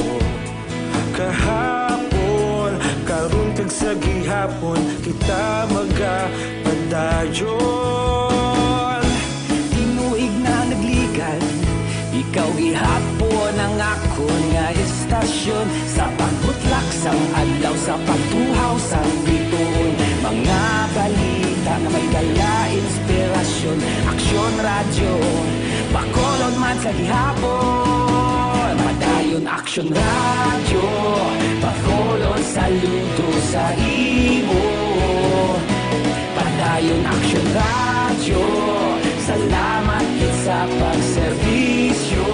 Kahapon, karon kag sa gihapon, kita magapadayon. Tinuig na nagligan, ikaw gihapon ang ako nga istasyon. Sa pagbutlak sang adlaw, sa pagtuhaw sang biton. Mga balita na may dala inspirasyon. Action Radio, Bacolod man sa gihapon. Padayon Action Radio, pakolon saludo sa imo. Padayon Action Radio, salamat gid sa pagserbisyo.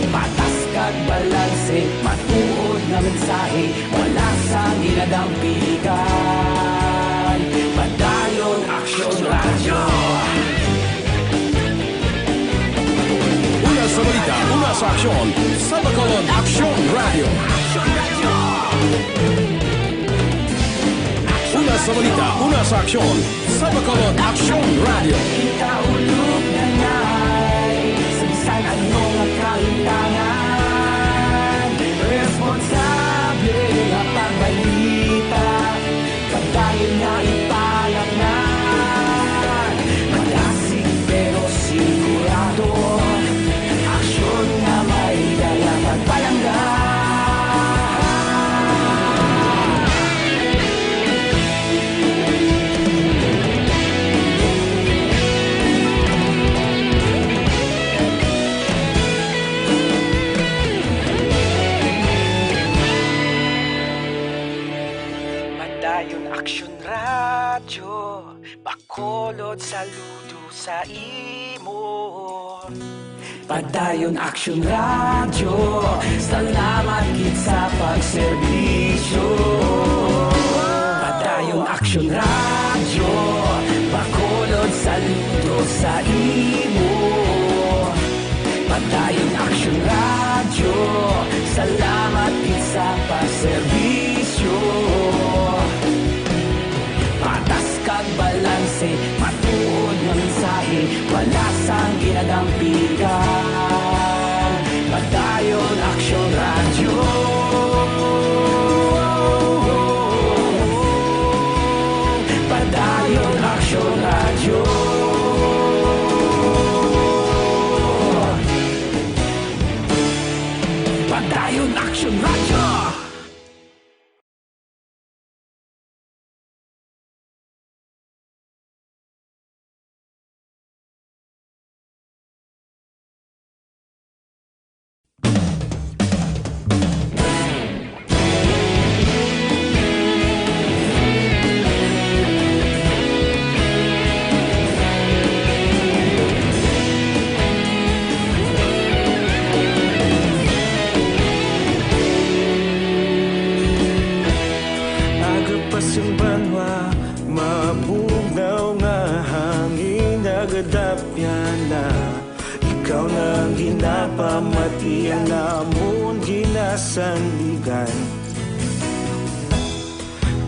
Patas kag balanse, matuod na mensahe, wala sang ginadampigan. Padayon Action Radio. Una sa balita, una sa aksyon, sa Bacolod Action Radio. Una sa balita, una sa aksyon, sa Bacolod Action Radio. Kita ulog na ngay, sabsan anong ang kalintangan. Responsable nga pagbalita, pagdayon nga ipalaknan. Malasig pero sigurado, aksyon na may dala pagpalanggan. Padayon Action Radio, bakolod saludo sa imo. Padayon Action Radio, salamat gid sa pagserbisyo. Padayon Action Radio, bakolod saludo sa imo. Padayon Action Radio, salamat gid sa pagserbisyo. Patas kag balanse, matuod nga mensahe, wala sang ginadampigan. Padayon Action Radio. Padayon Action Radio. Padayon Action Radio. Agapasang banwa, mabugnaw nga hangin nagadapyan na. Ikaw na ang ginapamatian namon ginasandigan.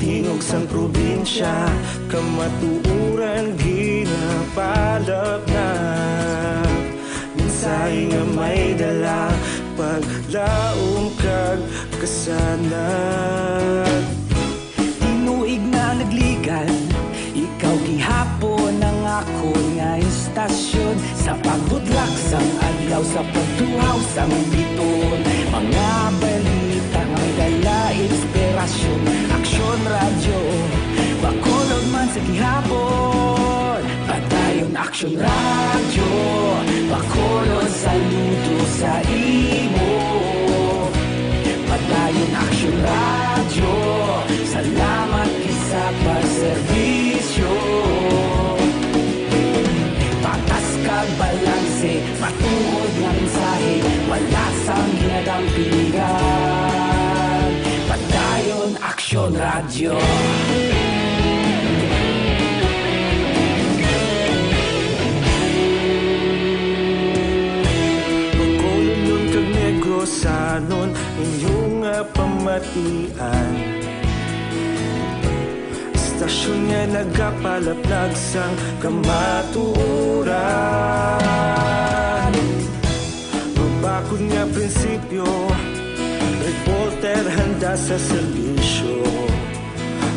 Tingog sang probinsya, kamatuuran ginapalap na. Minsay nga may dala, paglaom kag kasanag. Tinuig na nagligan, ikaw gihapon ang ako nga istasyon. Sa pagbudlak sang adlaw, sa pagtuhaw sang biton. Mga balita nga may dala inspirasyon. Action Radio, bakolod man sa gihapon. Padayon Action Radio, bakolod saludo sa imo. Padayon Action Radio, salamat sa pagserbisyo. Patas kag balanse, matuod nga mensahe, wala sang ginadampigan. Padayon Action Radio. Bacolod nun kag Negrosanon, inyong nga pamatian. Istasyon nga nagapalaplag sang kamatuoran. Babakod nga prinsipyo, reporter handa sa serbisyo.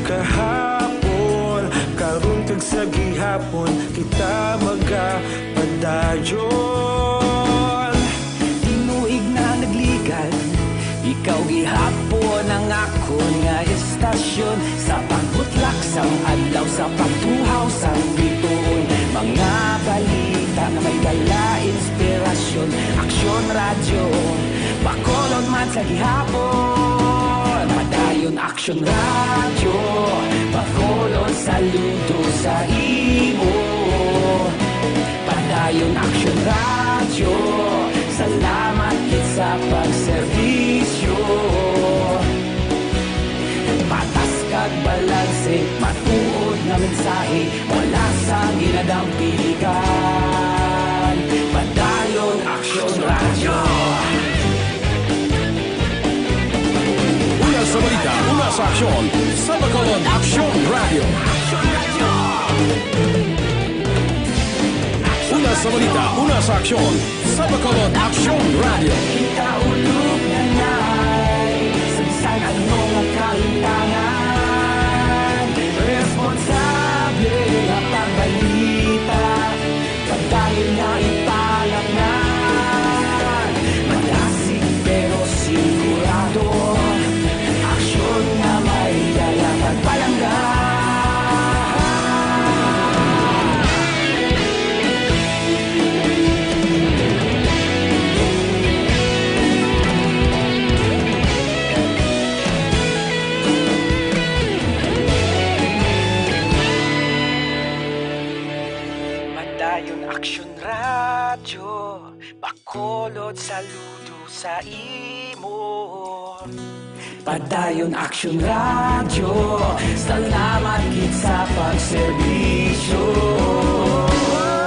Kahapon, karon kag sa gihapon, kita magapadayon. Tinuig na nagligan, ikaw gihapon ang ako nga istasyon. Sa pagbutlak sang adlaw, sa pagtuhaw sang biton. Mga balita na may dala inspirasyon. Padayon Aksyon Radyo Bacolod man sa gihapon Padayon Aksyon Radyo Bacolod saludo sa imo Padayon Aksyon Radyo Salamat kit sa pagserbisyo Patas kag balanse Matuod na mensahe Wala sa ginadampigan Padayon Aksyon Radyo Una sa balita, una sa aksyon, sa Bacolod Aksyon Radio. Una sa balita, una sa aksyon, sa Bacolod Aksyon Radio. Kaulog na na'y Sagsang anong kahintangan Responsable na pagbalita Pagdahil na ipalaknan Malasig pero sigurado Aksyon na may dala pagpalanggan Padayon Aksyon Radyo Bacolod saludo sa imo Padayon Aksyon Radyo Salamat kit sa pagserbisyo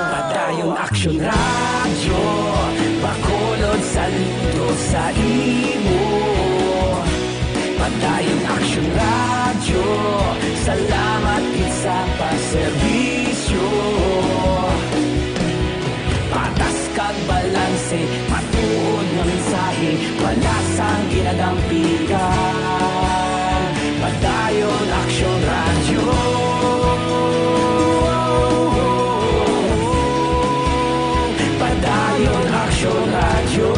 Padayon Aksyon Radyo Bacolod saludo sa imo Padayon Aksyon Radyo Salamat kit sa pagserbisyo Patas kag balanse Matuod na mensahe Wala sang ginadampigan Padayon Aksyon Radyo Padayon Aksyon Radyo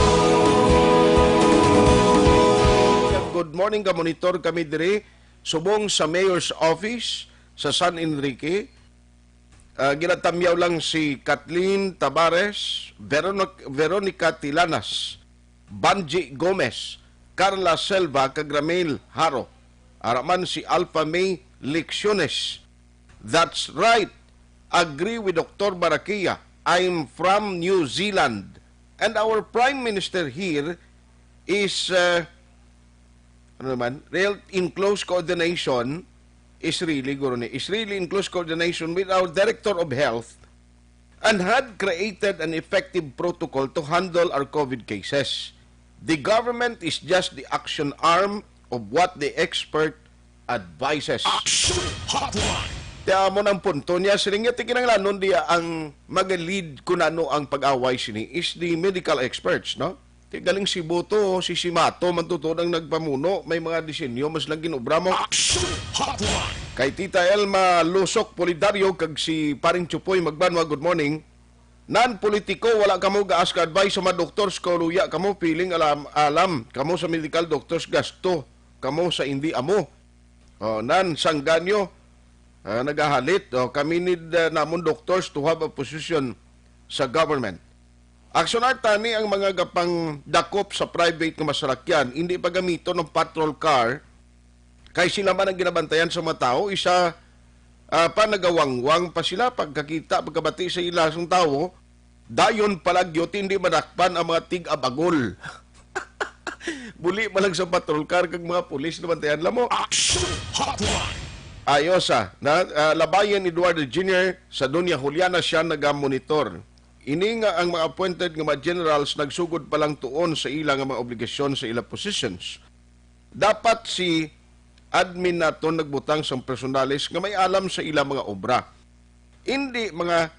Good morning ka monitor kami diri subong sa Mayor's Office sa San Enrique. Ginatamyaw lang si Kathleen Tabares, Veronica Tilanas, Banji Gomez, Carla Selva, Kagramil Haro. Araman si Alpha May Lecciones. That's right. Agree with Dr. Barakia. I'm from New Zealand. And our Prime Minister here is real in close coordination is really in close coordination with our Director of Health and had created an effective protocol to handle our COVID cases. The government is just the action arm of what the expert advises. Action Hotline. Tiya mo ng punto niya, sininga tikinanglanon diya ang mag-lead kunano ang pag-away sini is the medical experts, no? Galing si Boto, si Simato, mantutudang nagpamuno, may mga disenyo, mas lang ginubra mo. Action Hotline. Kay Tita Elma Lusok Polidario, kag si Paring Chupoy Magbanwa, good morning. Non-politiko, wala kamo gaas ka advice sa mga doktors, kauluya kamo, feeling alam, kamo sa medical doctors, gasto, kamo sa hindi amo. Sangganyo, nagahalit, kami need namon doctors to have a position sa government. Aksyonar tani ang mga gapang dakop sa private nga masalakyan, hindi pagamito ng patrol car, kay sila man ang ginabantayan sa mga tao, isa panagawangwang pa sila pagkakita, pagkabati sa ilasong tao, dayon palagyot, hindi madakpan ang mga tig-abagol. Buli malang sa patrol car kag mga pulis na bantayan lamo. Action Hotline. Ayos Labayan Eduardo Jr. sa Doña Juliana siya nagamonitor. Ini nga ang mga appointed nga mga generals nagsugod pa lang tuon sa ilang mga obligasyon sa ilang positions. Dapat si admin nato nagbutang sa personalis nga may alam sa ilang mga obra. Hindi mga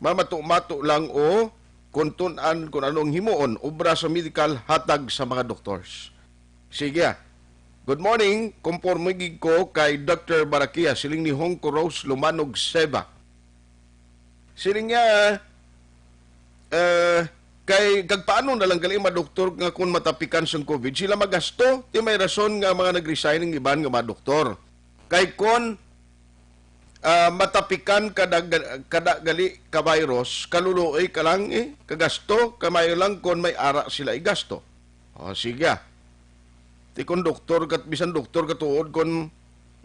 mamato-mato lang o kuntunan kung anong himuon obra sa medical hatag sa mga doctors. Sige. Good morning. Kompormigig ko kay Dr. Barakia, siling ni Hongko Rose Lumanog Seba. Siling niya kay kagpaano na lang gali mga doktor nga kung matapikan sa COVID, sila magasto, ti may rason nga mga nag-resign ng iban nga mga doktor. Kay kon matapikan kada gali ka virus, kaluluoy ka lang kagasto, kamay lang kung may ara sila igasto. O, sige. Ti kung doktor, bisan doktor katuod, kung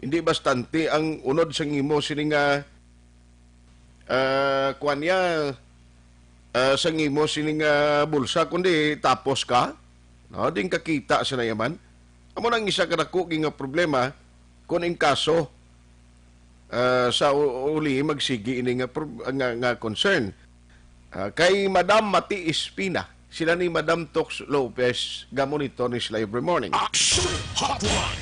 hindi bastante ang unod sa ngimo sining sa ngimo sining bulsa, kundi tapos ka, no, din kakita sa nayaman. Amo nang isa kadako nga problema, kung in kaso, sa uli magsigi ini nga concern. Kay Madam Mati Espina, sila ni Madam Tox Lopez, gamonitor ni sila every morning. Action Hotline.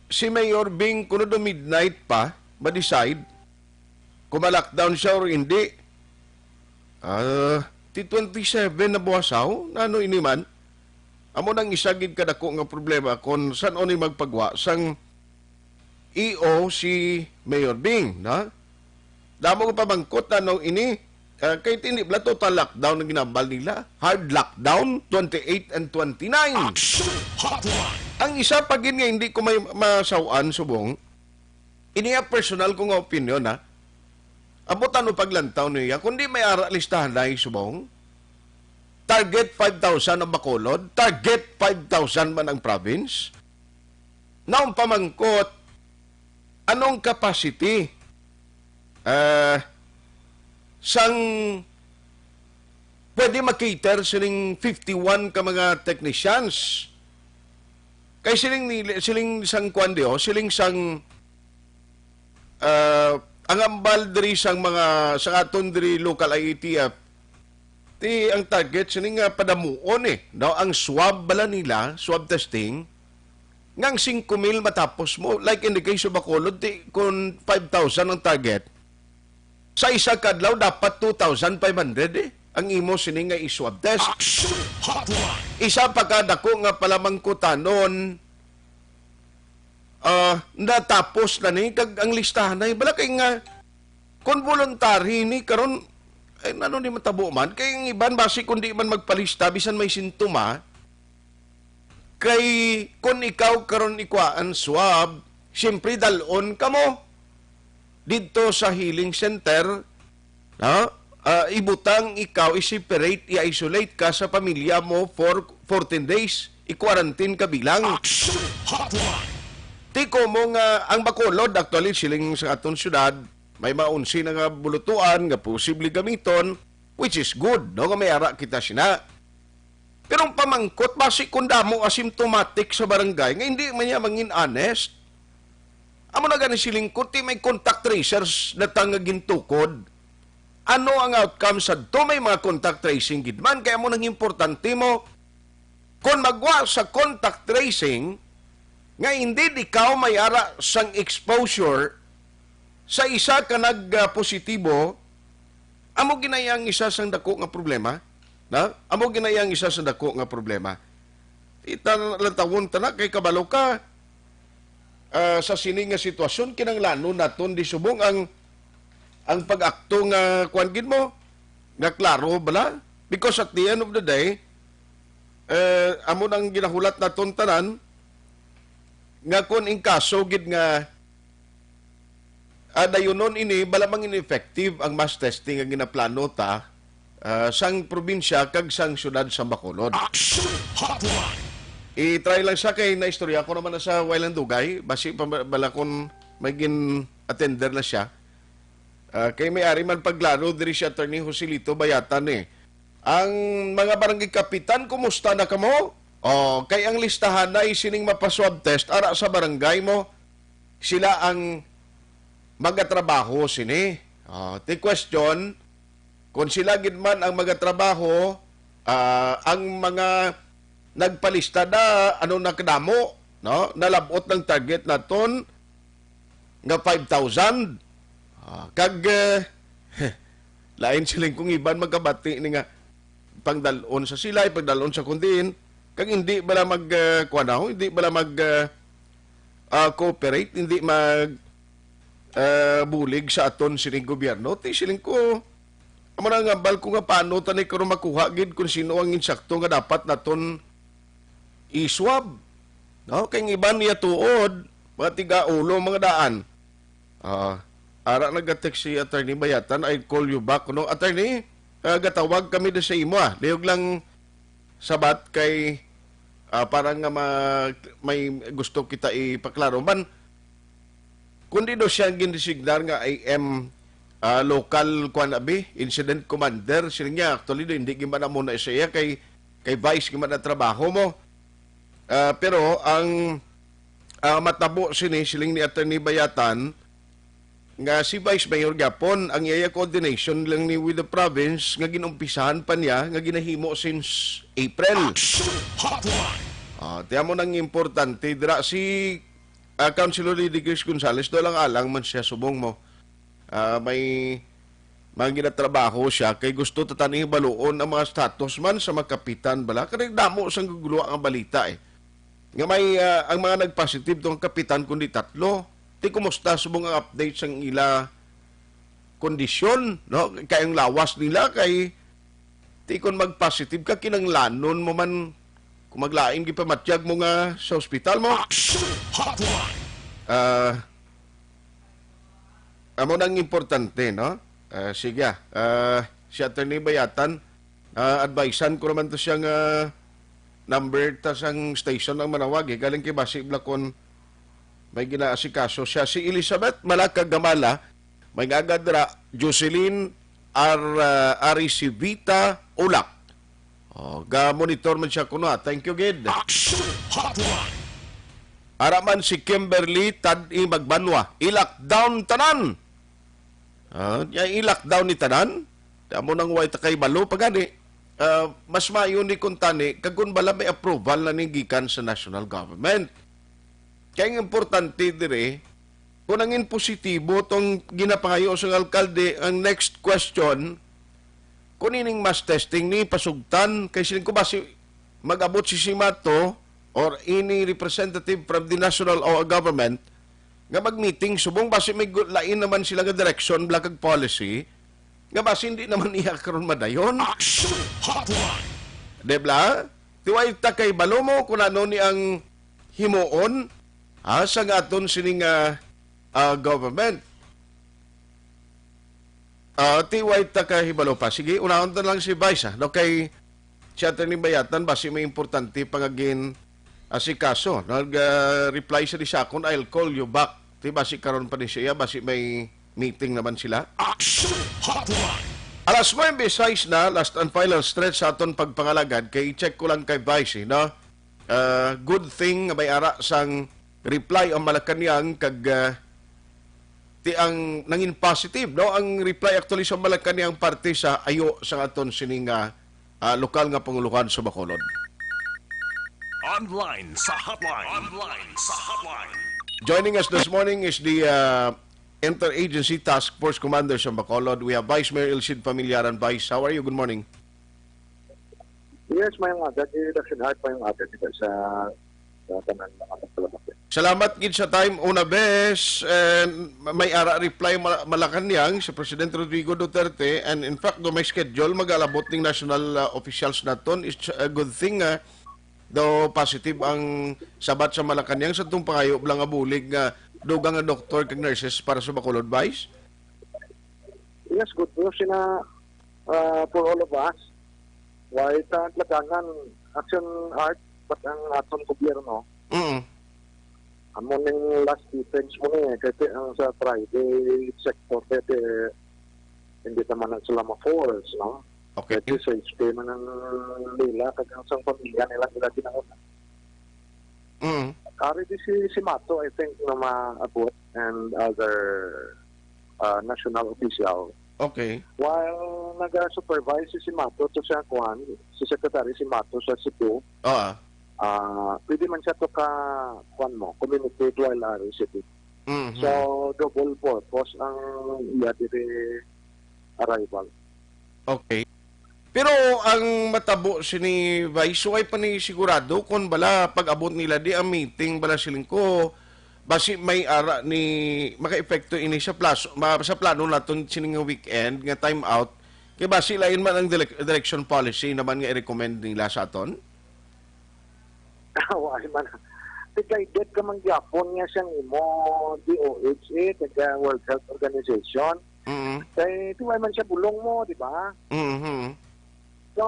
Si Mayor Bing, kuno do midnight pa, ma-decide kung ma-lockdown siya or hindi. T27 na buwasaw, na ano ini man, amo nang isagid kadako nga problema kung saan oni magpagwa sang EO si Mayor Bing, na? Damo ko pamangkot na nung ini, kay tinibla total lockdown na ginambal nila. Hard lockdown, 28 and 29. Action Hotline. Ang isa pa gin nga hindi ko may masawaan subong, ini personal ko nga opinion, ha? Abot ano paglantaw niya, kundi may ara listahan na subong, target 5,000 ang Bacolod, target 5,000 man ang province. Naong pamangkot, anong capacity sang pwede makiter siling 51 ka mga technicians? Kay siling sang kwandio, siling sang ang ambal diri sang mga sa aton diri local IETF, ti ang target sining padamuon no, ang swab bala nila, swab testing, ngang 5,000 matapos mo. Like in the case of Bacolod, kung 5,000 ang target, sa isa kadlaw dapat 2,500 ang imo sining nga i-swab test. Action Hotline. Isa pa kada ko nga palamang kutanon, natapos na ni, kag ang listahan na, bala kay nga, kung voluntary ni, karon ano ni matabo man, kay ang iban, basi kung di man magpalista, bisan may sintoma, kay kung ikaw karon ikwaan swab, siyempre dalon ka mo dito sa healing center, no? Ibutang ikaw, i-separate, i-isolate ka sa pamilya mo for 14 days, i-quarantine ka bilang. Action Hotline. Tiko mo nga, ang Bacolod, actually, siling sa atong syudad, may maunsi na nga bulutuan, nga posible gamiton, which is good, no? Nga may ara kita sina. Pero ang pamangkot, basi kung damo asymptomatic sa barangay, nga hindi man niya mangin honest. Amo na gani siling kuti, may contact tracers na tangagin tukod. Ano ang outcome sa to? May mga contact tracing gidman, kaya mo nang importante mo, kung magwa sa contact tracing, nga hindi ikaw may ara sang exposure sa isa ka nag-positibo, amo ginayang isa sang dako nga problema, na? Amo ginayang isa sang dako nga problema. Italantawon tanak kay kabalo ka sa sining nga sitwasyon, kinanglano naton di subong ang pag-akto nga kuan gid mo, nga klaro bala, because at the end of the day, amo nang ginahulat naton tanan, nga kung in kaso gid nga dayunon ini balamang ineffective ang mass testing ang ginaplano ta sang probinsya kag sang syudad sa Bacolod. Action Hotline. I-try lang siya kay na istorya ko naman na sa Wailand Dugay, basi bala kon may gin-attender na siya. Kay may-ari man paglaro diri si Attorney Joselito Bayatan Ang mga barangay kapitan, kumusta na kamo? Kay ang listahan na isining mapaswab test ara sa barangay mo, sila ang magatrabaho sini. The question, kung sila gid man ang magatrabaho, ang mga nagpalista na ano nakadamo, no? Nalabot ng target naton nga 5,000. Kag lain siling kung iban magkabati ni nga pangdalon sa sila, pagdalon sa kundin, kag hindi bala hindi bala cooperate, hindi bulig sa aton sining gobyerno. Ti siling ko amo na nga bal ko nga paano tanay karon makuha gid kung sino ang insakto nga dapat naton iswab, no? Kay iban niya tuod mga tiga ulo mga daan, Ara nag-text si Attorney Bayatan, I'll call you back. No? Attorney, gatawag kami na sa imo. Lihog lang sabat kay parang nga may gusto kita ipaklaro. Man, kundi do siya ginisignar nga I am local incident commander. Sila niya, actually, hindi gimana muna siya kay Vice gimana trabaho mo. Pero ang matabo siling ni Attorney Bayatan, nga si Vice Mayor Gapon, ang iya coordination lang ni with the province, nga ginumpisahan pa niya, nga ginahimo since April. Tiyan mo nang importante, dira si Councilor Lady Grace Gonzales, do lang alang man siya subong mo. May mga ginatrabaho siya, kay gusto tataning baluon ang mga status man sa magkapitan bala. Kasi damo sang gugulo ang balita Nga may ang mga nagpositive tong kapitan kundi 3. Ti kumusta subong ang update sang ila kondisyon, no? Kayang lawas nila kay ti kon magpositive ka kinanglanon mo man kung maglain gipamatiyag mo nga sa ospital mo. Amo nang importante, no? Sige, si Attorney Bayatan, advisean ko naman to siyang number ta sang station ang manawag. Galing kay Basi Blacon, may ginaasikaso siya. Si Elizabeth Malacca Gamala, may gagadra, Jocelyn Arisivita Ulak. Ga-monitor man siya kuno. Thank you, Gid. Araman si Kimberly Tad-i Magbanwa. I-lockdown tanan. I-lockdown ni tanan. Damo nang way takay balo pagani. Mas mayon ni kuntani kagun bala may approval na ning gikan sa national government. Kaya importante dire, kung nangin positibo tong ginapangayo sa alkalde, ang next question, kung ining mass testing ni pasugtan, kay siling ko ba mag-abot si Simato or any representative from the national government nga mag-meeting, subong basi may lain naman sila nga direction, blakag policy, nga basi hindi naman iya karon madayon. Debla, tiway ta kay balo mo kung ano ni ang himuon, sa aton sining government. Tiway ta ka hibalo pa. Sige, unahon ta lang si Vice. No, kay si Attorney Bayatan, basi may importante pangagin si kaso. Nag-reply siya di sa akon, I'll call you back. Basi karon pa ni siya, basi may meeting naman sila. Alas 9:06 na, last and final stretch sa aton pagpangalagad. Kay check ko lang kay Vice, no? Good thing may ara sang reply ang Malacanang kag ti ang nangin positive, no? Ang reply actually sa Malacanang parte sa ayo sa aton sining lokal nga panguluhan sa Bacolod. Online sa hotline. Joining us this morning is the Interagency Task Force Commander sa Bacolod. We have Vice Mayor Ilcid Familiaran. Vice, how are you? Good morning. Yes, mayong agad. Reduction heart mayong agad dito sa tanan ng ating palabas. Salamat gid sa time una bes, and may ara reply Malacanang sa President Rodrigo Duterte, and in fact do may schedule mag-alabot ning national officials naton. It's a good thing do positive ang sabat sa Malacanang sa tung pangayo lang nga bulig nga dugang nga doktor kag nurses para sa Bacolod, Vice. Yes, good news na for all of us. Why talagang action art but ang atong gobyerno. Amo ning last defense mo kasi ang sa Friday sector pwede hindi naman ang sila ma-force, no? Okay. Kasi sa sistema ng nila kag ang sang pamilya nila ginauna. Already si Mato, I think, na ma-abot and other national official. Okay. While nag-supervise si Mato to sa kuan, si Secretary si Mato sa Cebu, pwede man siya to kuan mo, communicate while City. So, double purpose ang iya dire arrival. Okay. Pero ang matabo si ni Vice, way pa ni sigurado kung bala pag-abot nila di ang meeting bala siling ko, basi may ara ni maka-epekto ini sa plano naton sining weekend nga time out, kay basi lain man ang direction policy naman nga i-recommend nila sa aton. Why man guided ka man gyapon niya siyang imo DOH, taga World Health Organization. Kaya tuway man siya bulong mo, di ba? So,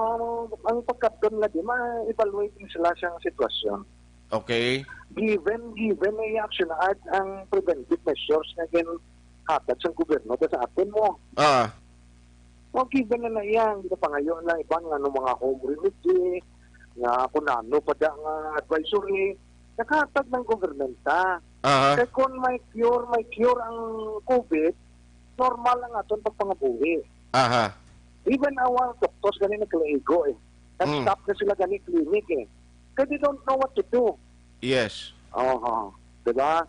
ang pagkapton na di, ma-evaluate din sila siyang sitwasyon. Okay. Given may action art ang preventive measures na hatag sa gobyerno sa atin mo. So, given na yan, dito pa ngayon lang ibang mga home remedy, nga kunano pa da nga advisory, nakahatag ng governmenta. Kaya kung may cure ang COVID, normal lang aton pagpangabuhi. Even our doctors gani nagkalaigo Nag-stop na sila gani clinic Kaya they don't know what to do. Yes. Diba?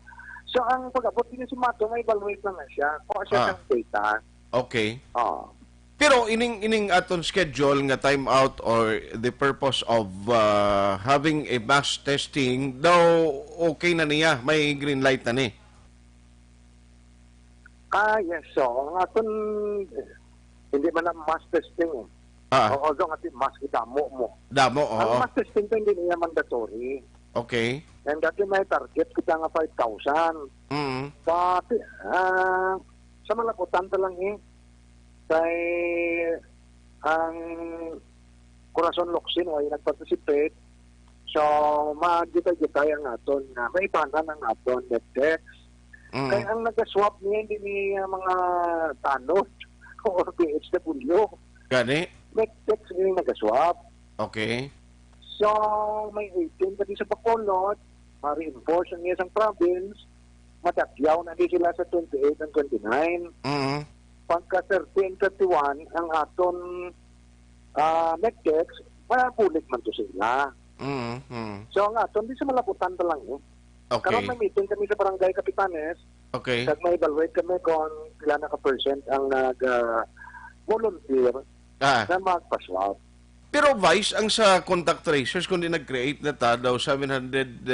So, ang pag-abot din si Mato, may evaluate na siya. Kung siya ng data. Okay. Pero ining aton schedule nga time out or the purpose of having a mass testing, daw okay na niya, may green light na ni. Yes. So, ang aton, hindi man ang mass testing although nga mass damo mo. Damo, ang mass testing ko hindi niya mandatory. Okay. And dati may target kita nga 5,000. But, sa malakutan lang kay ang Corazon Locsin ay nag-participate. So, magitay-gitay ang aton na may ipanan ang aton NetDex. Kaya ang nag-swap niya hindi niya mga tanod or PHW. Gani? NetDex yung nag-swap. Okay. So, may 18 pati sa Bacolod, ma-reinforce ang isang province, matakyaw na din sila sa 28 and 29. Pagka 30 and 31, ang aton NetDex, mapulit man to sila. So, ang aton, di sa malaputan pa lang Okay. Karon may meeting kami sa Barangay Capitanes. Okay. Kag may evaluate kami kung pila na ka% ang nag-volunteer na magpa-swab. Pero Vice, ang sa contact tracers, kung di nag-create na daw 700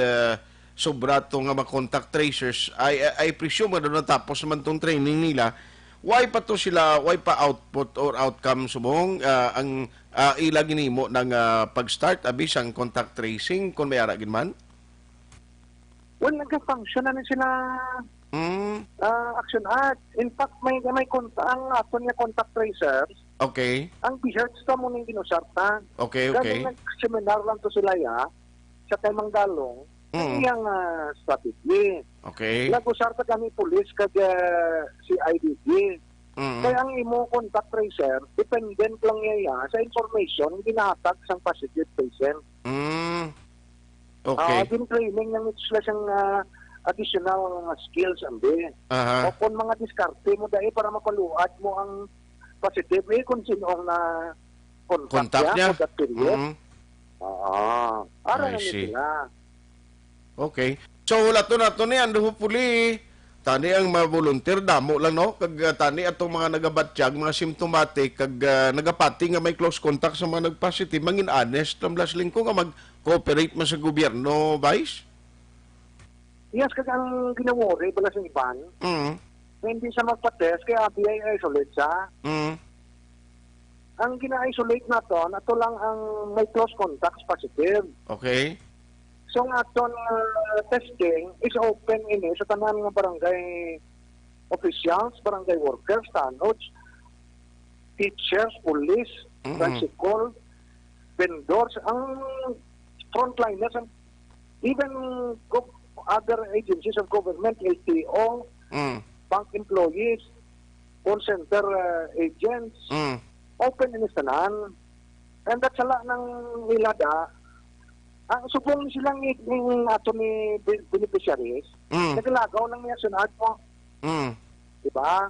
sobrato nga mga-contact tracers, I presume na doon natapos naman tong training nila, why pa to sila, why pa output or outcome subong ang ilagin mo ng pag-start, abis ang contact tracing, kung may aragin man? Well, nag-function na sila action art. In fact, may ang aton nga contact tracers. Okay. Ang t-shirts to mo nang ginusarta. Okay. Kaya nag-seminar lang to sila sa Taymang Galong. Iyang strategy. Okay. Nag-usarta kami pulis kag CIDG. Kaya ang imo contact tracer, dependent lang niya sa information ginahatag sa positive patient. Okay. Din training ng sila siyang additional skills ambi. O kung mga diskarte mo dahil para mapaluad mo ang positive kung sino ang na contact niya. Ara na sila. Okay. So wala to na to ni ando puli. Tani ang ma-volunteer damo lang no kag tani atong mga nagabatsyag, mga symptomatic kag nagapati nga may close contact sa mga nagpositive, mangin honest tamblas lingko nga mag-cooperate man sa gobyerno, Vice? Yes, kag ang ginawori bala sa iban. Hindi siya magpa-test kaya PI isolate siya. Ang gina-isolate nato lang ang may close contacts positive. Okay. So ang aton testing is open sa tanan nga barangay officials, barangay workers, tanods, teachers, police, transikol, vendors, ang frontliners, even other agencies of government, LTO, bank employees, call center agents, open in tanan. And that's a lot ng ilada. Ang subong silang ato ni beneficiaries, naglagaw lang niya sunod mo. Diba?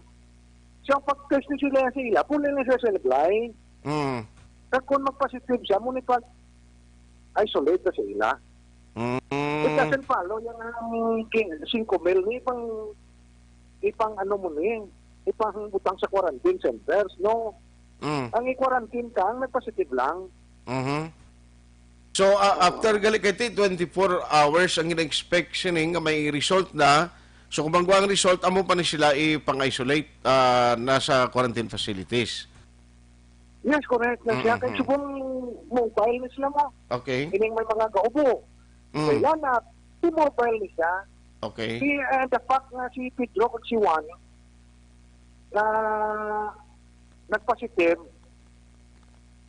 So, pag-test ni sila sa ila, puli na siya sa supply. Kaya kung mag-positive siya, muna isolate na sa ila. It doesn't follow yung 5 mil ni ipang ano mo ni, ipang butang sa quarantine centers. No. Ang i-quarantine ka, ang nag-positive lang. So, after gali kay 24 hours ang in-expect nga may result na. So, kung banggo ang result, amo pa ni sila ipang-isolate nasa quarantine facilities. Yes, correct. Kaya kay subong mobile na sila mo. Okay. Ining may mga kaubo. Kaya na, T-Mobile ni siya. Okay. The fact na si Pedro at si Juan na nagpositive,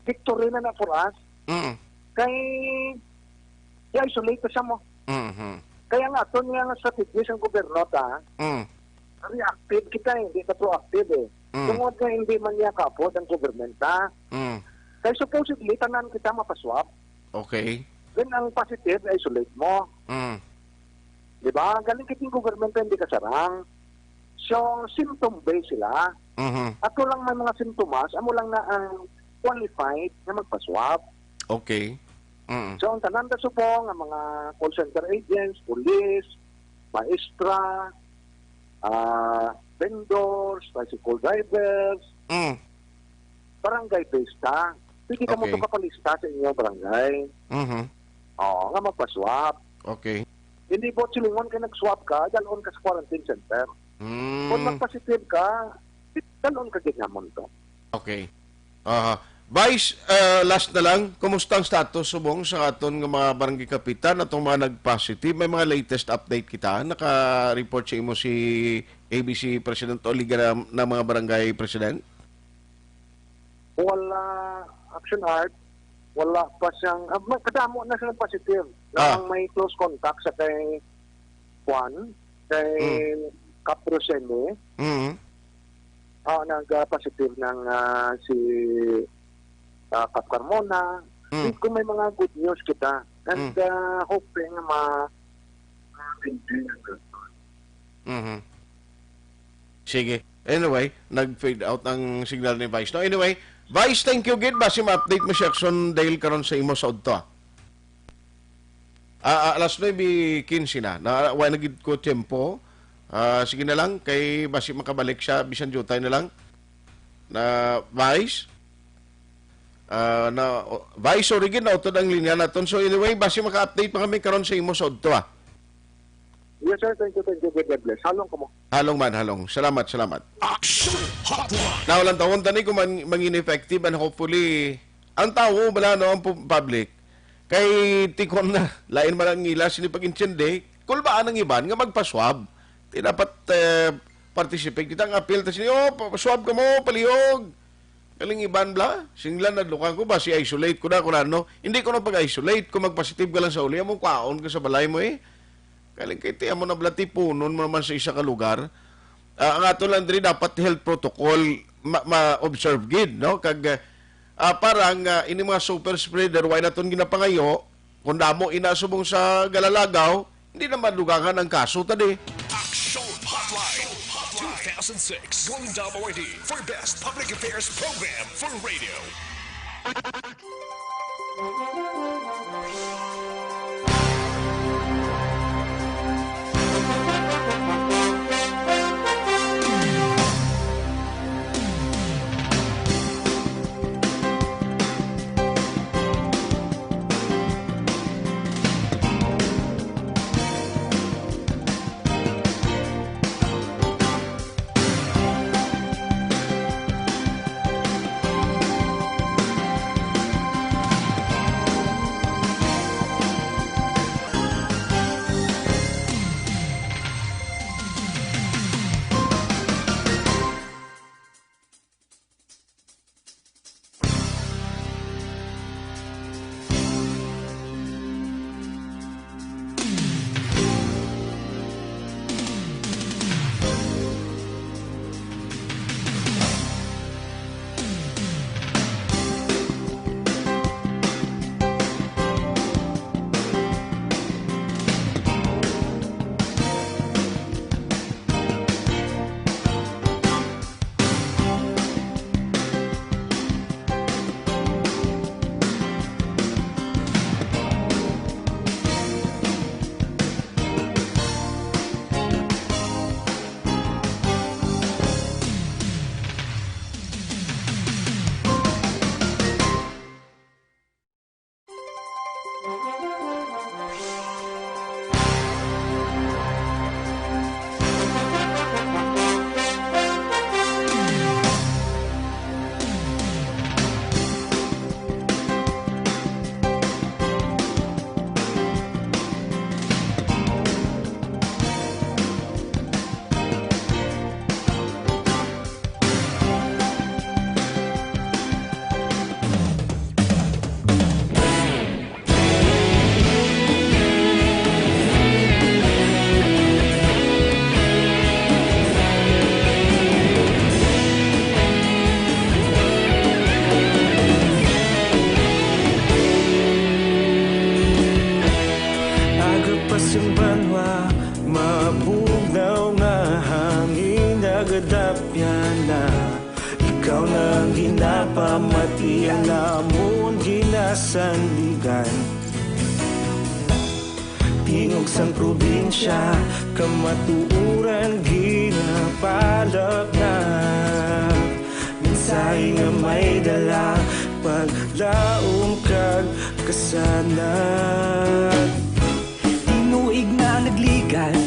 victory na for us. Kay i-isolate siya mo. Kaya nga, ito niya nga strategies ang gobyerno reactive kita, hindi ka proactive eh. Tungod na hindi man niya kapot ang government kaya supposedly, tanan kita mapaswap. Okay. Then ang positive, isolate mo. Diba? Galing kiting government hindi kasarang. So, symptom-based sila. Ato lang may mga simptomas, amo lang na ang qualified na magpaswap. Okay. So, ang tanan na supong, ang mga call center agents, police, maestra, vendors, tricycle drivers, barangay-based ka. Pwede ka mo ito kapalista sa inyo barangay. Oo, nga magpaswap. Okay. Hindi po silingon ka nag-swap ka, dalon ka sa quarantine center. Kung magpositive ka, dalon ka ginamon to. Okay. Vice, last na lang, kumusta ang status subong sa aton ng mga barangay kapitan at mga nag-positive? May mga latest update kita. Naka-report sa imo si ABC President o Liga ng mga barangay president? Wala action art, wala pa siyang, kadamo na siyang positive. Nang may close contact sa kay Juan, kay Caprosene, nag-positive ng si Cap Carmona. Kung may mga good news kita, and hoping Sige. Anyway, nag-fade out ang signal ni Vice. No? Anyway, Vice, thank you gid. Basi ma-update mo si Action Dale karon sa imo sa udto. Alas 9:15 na. Wala nagid ko tempo. Sige na lang kay basi makabalik siya bisan jutay na lang. Na Vice. Vice origin na utod ang linya naton. So anyway, basi maka-update pa kami karon sa imo sa udto. Yes sir, thank you, God bless. Halong ko mo. Halong man, halong. Salamat. Action Hotline. Nawalan tawon tani kung mangin effective and hopefully ang tao bala no ang public kay tikon na lain man ang ila sini pag-intindi kulbaan ang iban nga magpaswab. Di dapat participate kita ang appeal ta sini paswab ka mo palihog. Galing iban bla, singlan na lukan ko ba si isolate ko na kuno ano. Hindi ko na pag-isolate kung magpositive ka lang sa uli mo kwaon ka sa balay mo eh. Kaling kay tiyan mo na blati punon mo naman sa isa ka lugar. Ang ato lang din dapat health protocol ma-observe gid, no? Kag parang ini mga super spreader, why naton ginapangayo, kung damo inasubong sa galalagaw, hindi na madugangan ang kaso tadi. Action Hotline 2006 Golden Dome Award for Best Public Affairs Program for Radio. Isang banwa mabugnaw nga hangin nagadapyan na ikaw nang ginapamati ang namon ginasandigan. Tingog sang probinsya kamatuuran ginapalap na minsay nga may dala paglaom kag kasanag. Tinuig na nagligan,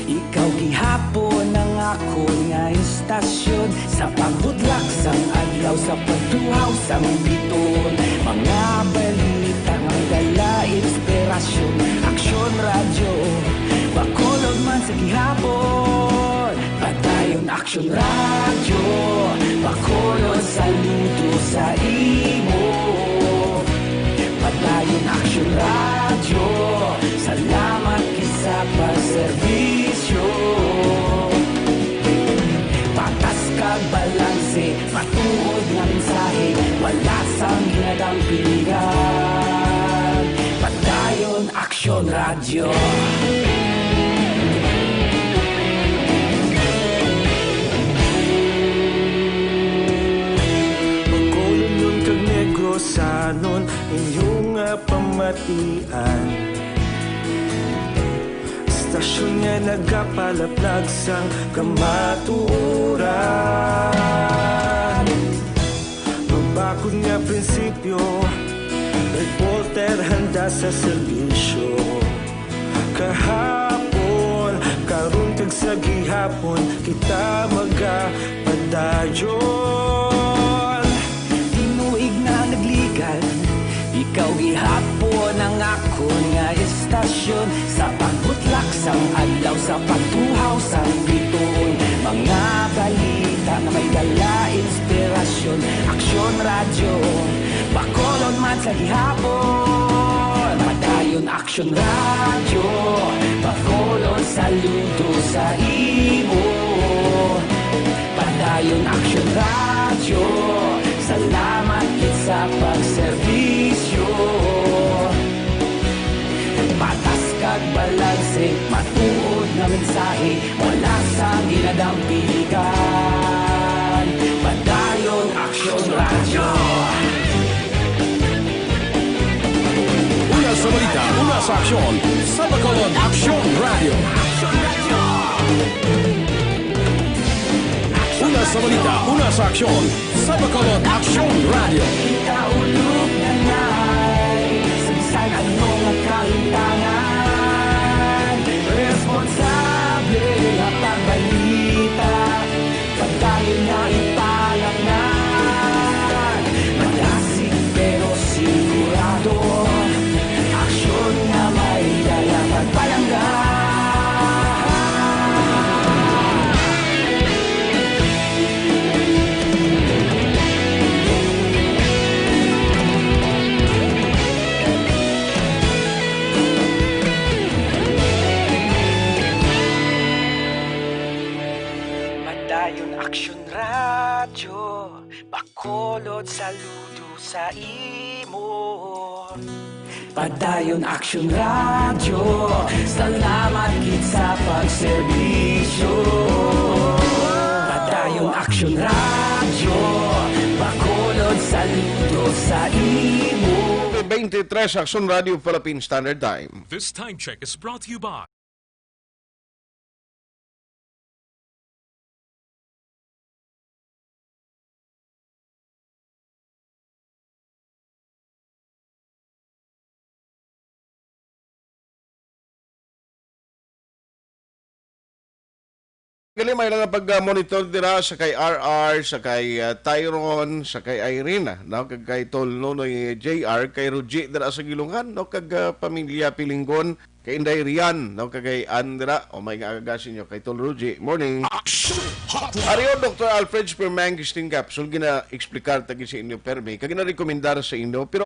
ikaw gihapon ang ako nga istasyon. Sa pagbutlak sang adlaw, sa pagtuhaw sang biton, mga balita nga dala inspirasyon. Aksyon radyo, bakolod man sa gihapon. Padayon aksyon radyo, bakolod saludo sa imo. Padayon aksyon radyo, salamat kisa pagserbisyo. Patas kag balanse, matuod nga mensahe, wala sang ginadang pilihan. Padayon aksyon radyo. Bacolod nun kag Negrosanon inyong pamatian. Istasyon nga nagapalaplag sang kamatuuran. Magbakod nga prinsipyo, reporter handa sa serbisyo. Kahapon, karon kag sa gihapon, kita magapadayon. Tinuig na nagligan, ikaw gihapon ang ako nga istasyon. Sa pagbutlak sang adlaw, sa pagtuhaw sang biton, mga balita na may dala inspirasyon. Aksyon radyo, bakolod man sa gihapon. Padayon aksyon radyo, bakolod saludo sa imo. Padayon aksyon radyo, salamat kit sa pagserbisyo. Patas kag balanse, matuod nga mensahe, wala sang ginadang pilihan. Padayon aksyon radyo. Una sa balita, una sa aksyon, sa Bacolod Aksyon Radio. Una sa balita, una sa aksyon, sa Bacolod Aksyon Radio. Ikaulog na ngay, sa anong nga kahintangan. Responsable nga pagbalita, pagdayon na ipalangnan. Malasig pero sigurado, aksyon nga may dala pagpalanggan. Padayon aksyon radyo, bakolod saludo sa imo. Padayon aksyon radyo, salamat kit sa pagserbisyo. Padayon aksyon radyo, bakolod saludo sa imo. 23 Aksyon Radio Philippine Standard Time. This time check is brought to you by Gali may lang pag-monitor dira sa kay RR, sa kay Tyron, sa kay Irene, no? Kag kay Tol Nonoy JR, kay Rogie dira sa Gilungan, no? Kag pamilya Pilinggon, kay Inday Rian, no? Kag kay Andra, o may agagasin nyo, kay Tol Rogie. Morning. Ariyo, Dr. Alfred Spermang Gisting Capsule, gina-explicar tagi sa inyo permi, kag gina-rekomendar sa inyo, pero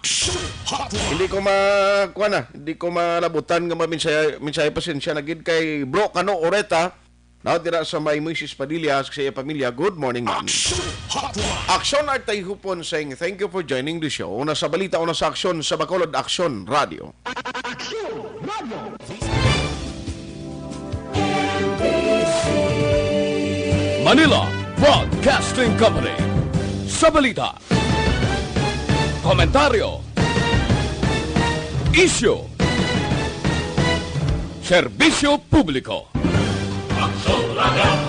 Hindi ko hindi ko malabutan nga minsay pasensya na gid kay Bro Kano Oreta. Now dira sa may Moises Padilla sa iya pamilya. Good morning, ma'am. Aksyon at hupon saying thank you for joining the show. Una sa balita, una sa aksyon sa Bacolod Aksyon Radio. Manila Broadcasting Company. Sa balita, komentaryo, issue, serbisyo publiko. Aksyon Radio.